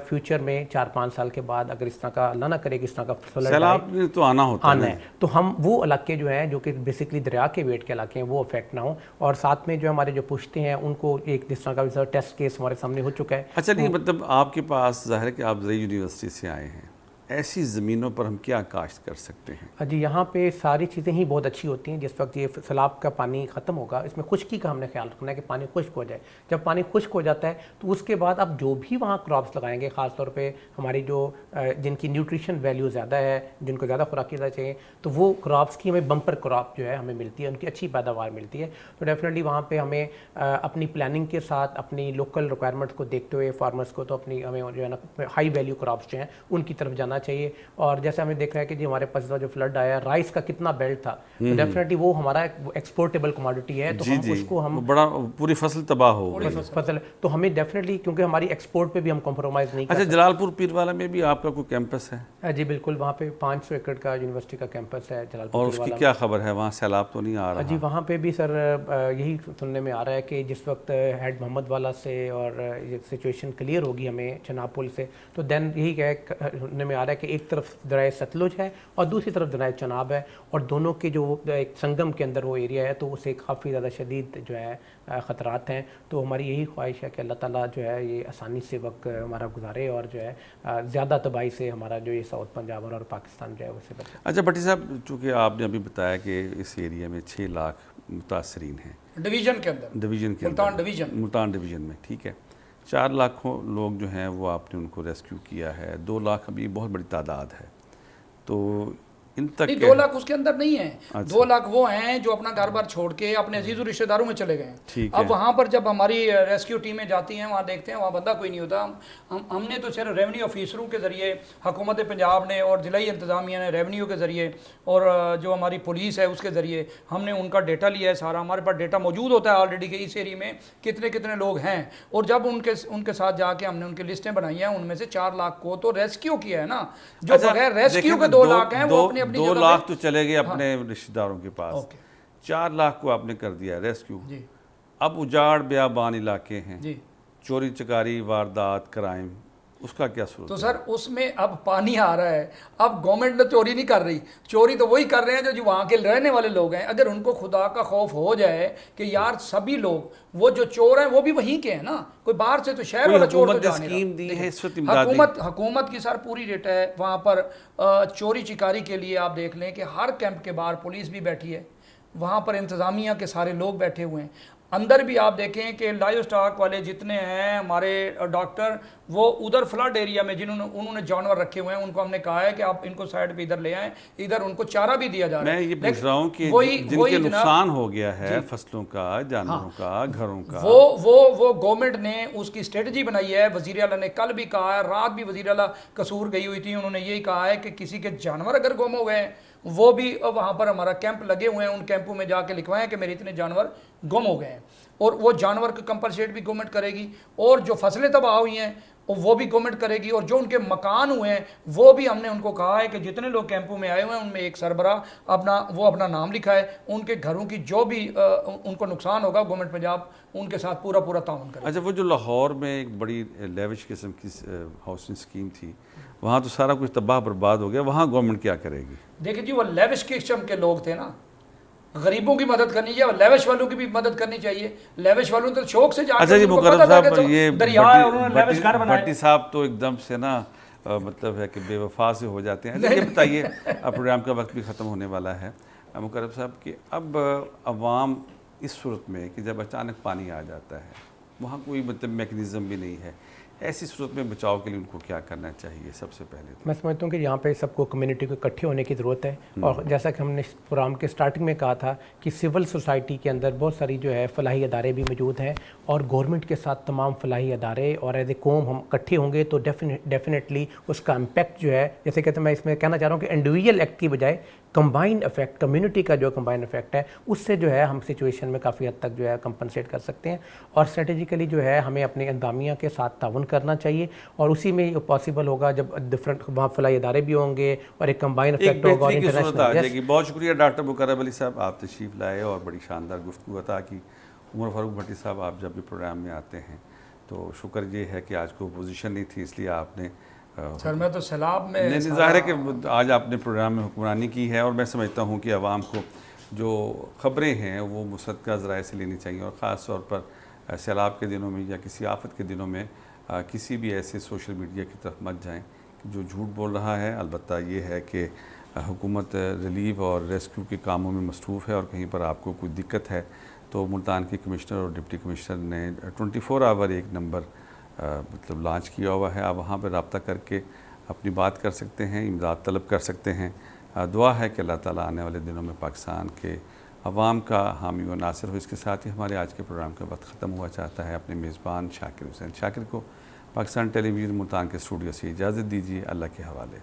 फ्यूचर में 4-5 साल के बाद अगर इस तरह का अल्लाह ना करे कि इस तरह का सैलाब तो आना है, तो हम वो इलाके जो हैं जो कि बेसिकली दरिया के वेट के इलाके हैं वो अफेक्ट ना हो। और साथ में जो हमारे जो पुश्ते हैं उनको एक जिस तरह का भी टेस्ट केस हमारे सामने हो चुका है। अच्छा, नहीं मतलब आपके पास ज़ाहिर है कि आप ज़रूरी यूनिवर्सिटी से आए हैं, ऐसी ज़मीनों पर हम क्या काश्त कर सकते हैं? जी यहाँ पे सारी चीज़ें ही बहुत अच्छी होती हैं। जिस वक्त ये सैलाब का पानी ख़त्म होगा, इसमें खुश्की का हमने ख्याल रखना है कि पानी खुश्क हो जाए। जब पानी खुश्क हो जाता है तो उसके बाद आप जो भी वहाँ क्रॉप्स लगाएंगे, ख़ासतौर पे हमारी जो जिनकी न्यूट्रिशन वैल्यू ज़्यादा है, जिनको ज़्यादा खुराक की चाहिए, तो वो क्रॉप्स की हमें बम्पर क्रॉप जो है हमें मिलती है, उनकी अच्छी पैदावार मिलती है। तो डेफिनेटली वहाँ पर हमें अपनी प्लानिंग के साथ अपनी लोकल रिक्वायरमेंट को देखते हुए फार्मर्स को तो अपनी हमें जो है ना हाई वैल्यू क्रॉप्स जो हैं उनकी तरफ जाना चाहिए। और जैसे हमें देख रहा है कि जी हमारे पास जो फ्लड आया, राइस का कितना बेल्ट था, तो डेफिनेटली वो हमारा एक्सपोर्टेबल कमोडिटी है, तो हम उसको हम बड़ा पूरी फसल तबाह हो फसल, तो हमें डेफिनेटली क्योंकि हमारी एक्सपोर्ट पे भी हम कॉम्प्रोमाइज़ नहीं कर सकते। जलालपुर पीरवाला में भी आपका कोई कैंपस है? जी बिल्कुल, वहाँ पे 500 एकड़ का यूनिवर्सिटी का कैंपस है जलालपुर। और उसकी क्या खबर है, वहाँ सैलाब तो नहीं आ रहा? जी वहाँ पे भी सर यही सुनने में आ रहा है कि जिस वक्त हेड मोहम्मद वाला से और ये सिचुएशन क्लियर होगी हमें चनाब पुल से, तो देन यही सुनने में आ रहा रहा है कि एक तरफ दरिया सतलुज है और दूसरी तरफ दरिया चनाब है, और दोनों के जो एक संगम के अंदर वो एरिया है, तो उससे काफ़ी ज़्यादा शदीद जो है ख़तरात हैं। तो हमारी यही ख्वाहिश है कि अल्लाह ताला जो है ये आसानी से वक्त हमारा गुजारे और जो है ज़्यादा तबाही से हमारा जो ये साउथ पंजाब और पाकिस्तान जो है उससे बचे। अच्छा भट्टी साहब, चूँकि आपने अभी बताया कि इस एरिया में 6 लाख मुतासरीन हैं डिवीज़न के अंदर, डिवीज़न के मुल्तान डिवीज़न, मुल्तान डिवीज़न में, ठीक है। 4 लाख लोग जो हैं वो आपने उनको रेस्क्यू किया है, 2 लाख अभी बहुत बड़ी तादाद है, तो इन तक नहीं 2 लाख उसके अंदर नहीं है। अच्छा। 2 लाख वो हैं जो अपना घर बार छोड़ के अपने अजीज़ और रिश्तेदारों में चले गए हैं। ठीक अब है। वहाँ पर जब हमारी रेस्क्यू टीमें जाती हैं, वहाँ देखते हैं वहाँ बंदा कोई नहीं होता। हमने तो सिर्फ रेवेन्यू ऑफिसरों के ज़रिए, हुकूमत पंजाब ने और ज़िला इंतज़ामिया ने रेवेन्यू के ज़रिए और जो हमारी पुलिस है उसके ज़रिए हमने उनका डेटा लिया है सारा। हमारे पास डेटा मौजूद होता है ऑलरेडी कि इस एरिया में कितने कितने लोग हैं, और जब उनके साथ जाके हमने उनकी लिस्टें बनाई हैं, उनमें से 4 लाख को तो रेस्क्यू किया है ना। जो अच्छा, बगैर रेस्क्यू के 2 लाख हैं वो अपनी अपनी 2 जगह लाख पे- तो चले गए अपने रिश्तेदारों के पास, ओके 4 लाख को आपने कर दिया रेस्क्यू। जी अब उजाड़ बेआबान इलाके हैं, जी। चोरी चकारी वारदात क्राइम, उसका क्या सूरत तो है? सर उसमें अब पानी आ रहा है। अब गवर्नमेंट तो चोरी नहीं कर रही, चोरी तो वही कर रहे हैं जो वहाँ के रहने वाले लोग हैं। अगर उनको खुदा का खौफ हो जाए कि यार सभी लोग, वो जो चोर हैं वो भी वहीं के हैं ना, कोई बाहर से तो शहर वाला चोर तो हुकूमत ने जा नहीं स्कीम रहा। दी देखिए, है इस वक्त इमदादी। हुकूमत की सर पूरी रेट है वहाँ पर। चोरी चिकारी के लिए आप देख लें कि हर कैंप के बाहर पुलिस भी बैठी है, वहाँ पर इंतज़ामिया के सारे लोग बैठे हुए हैं। अंदर भी आप देखें कि लाइव स्टॉक वाले जितने हैं हमारे डॉक्टर, वो उधर फ्लड एरिया में उन्होंने जानवर रखे हुए हैं, उनको हमने कहा है कि आप इनको साइड पे इधर ले आएं, इधर उनको चारा भी दिया जा रहा है। मैं ये पूछ रहा हूँ कि जिनके नुकसान हो गया है फसलों का, जानवरों का, घरों का, वो गवर्नमेंट ने उसकी स्ट्रेटजी बनाई है। वज़ीर आला ने कल भी कहा है, रात भी वज़ीर आला कसूर गई हुई थी, उन्होंने यही कहा है कि किसी के जानवर अगर गुम हो गए, वो भी वहाँ पर हमारा कैंप लगे हुए हैं, उन कैंपों में जाके लिखवाएं कि मेरे इतने जानवर गुम हो गए हैं, और वो जानवर को कंपनसेट भी गवर्नमेंट करेगी, और जो फसलें तबाह हुई हैं वो भी गवर्नमेंट करेगी, और जो उनके मकान हुए हैं वो भी हमने उनको कहा है कि जितने लोग कैंपों में आए हुए हैं उनमें एक सरबरा अपना नाम लिखा है, उनके घरों की जो भी उनको नुकसान होगा गवर्नमेंट पंजाब उनके साथ पूरा ताउन करेगी। अच्छा, वो जो लाहौर में एक बड़ी लेविश किस्म की हाउसिंग स्कीम थी, वहाँ तो सारा कुछ तबाह बर्बाद हो गया, वहाँ गवर्नमेंट क्या करेगी? देखिए जी, वो लेविश किस्म के लोग थे ना, गरीबों की मदद करनी चाहिए और लेविश वालों की भी मदद करनी चाहिए। लेविश वालों तो शौक से जाके, अच्छा जी मुकर्रम साहब, ये भट्टी भट्टी साहब तो एकदम से ना मतलब है कि बेवफा से हो जाते हैं। ये बताइए, अब प्रोग्राम का वक्त भी ख़त्म होने वाला है मुकर्रम साहब, कि अब अवाम इस सूरत में कि जब अचानक पानी आ जाता है, वहाँ कोई मतलब मैकेनिज़्म भी नहीं है, ऐसी सूरत में बचाव के लिए उनको क्या करना चाहिए? सबसे पहले तो मैं समझता हूँ कि यहाँ पे सबको कम्युनिटी को इकट्ठे होने की ज़रूरत है, और जैसा कि हमने प्रोग्राम के स्टार्टिंग में कहा था कि सिविल सोसाइटी के अंदर बहुत सारी जो है फलाही अदारे भी मौजूद हैं, और गवर्नमेंट के साथ तमाम फलाही अदारे और एज ए कौम हम इकट्ठे होंगे तो डेफिनेटली उसका इम्पैक्ट जो है, जैसे कहते हैं, मैं इसमें कहना चाह रहा हूँ कि इंडिविजुअल एक्ट की बजाय कंबाइंड इफेक्ट, कम्युनिटी का जो कंबाइंड इफेक्ट है, उससे जो है हम सिचुएशन में काफ़ी हद तक जो है कंपनसेट कर सकते हैं। और स्ट्रेटेजिकली जो है हमें अपने इंतज़ामिया के साथ ताउन करना चाहिए, और उसी में ये पॉसिबल होगा जब डिफरेंट वहाँ फलाई इदारे भी होंगे और एक कंबाइंड इफेक्ट होगा और इंटरनेशनल। बहुत शुक्रिया डॉक्टर मुकर्रम अली साहब, आप तशरीफ़ लाए और बड़ी शानदार गुफ्तगू अता की। उमर फारूक भट्टी साहब, आप जब भी प्रोग्राम में आते हैं तो शुक्र ये है कि आज को पोजीशन नहीं थी, इसलिए आपने सर मैं तो सैलाब में नहीं, ज़ाहिर है कि आज आपने प्रोग्राम में हुक्मरानी की है, और मैं समझता हूँ कि आवाम को जो ख़बरें हैं वो मुसद्दक़ा ज़राए से लेनी चाहिए, और ख़ास तौर पर सैलाब के दिनों में या किसी आफत के दिनों में किसी भी ऐसे सोशल मीडिया की तरफ मत जाएं कि जो झूठ बोल रहा है। अलबत्ता ये है कि हुकूमत रिलीफ और रेस्क्यू के कामों में मसरूफ़ है, और कहीं पर आपको कोई दिक्कत है तो मुल्तान के कमिश्नर और डिप्टी कमिश्नर ने 24 आवर एक नंबर मतलब लॉन्च किया हुआ है। आप वहाँ पर रब्ता करके अपनी बात कर सकते हैं, इमदाद तलब कर सकते हैं। दुआ है कि अल्लाह ताला आने वाले दिनों में पाकिस्तान के अवाम का हामी व नासिर हो। इसके साथ ही हमारे आज के प्रोग्राम का वक्त ख़त्म हुआ चाहता है। अपने मेज़बान शाकिर हुसैन शाकिर को पाकिस्तान टेलीविज़न मुल्तान के स्टूडियो से इजाज़त दीजिए। अल्लाह के हवाले।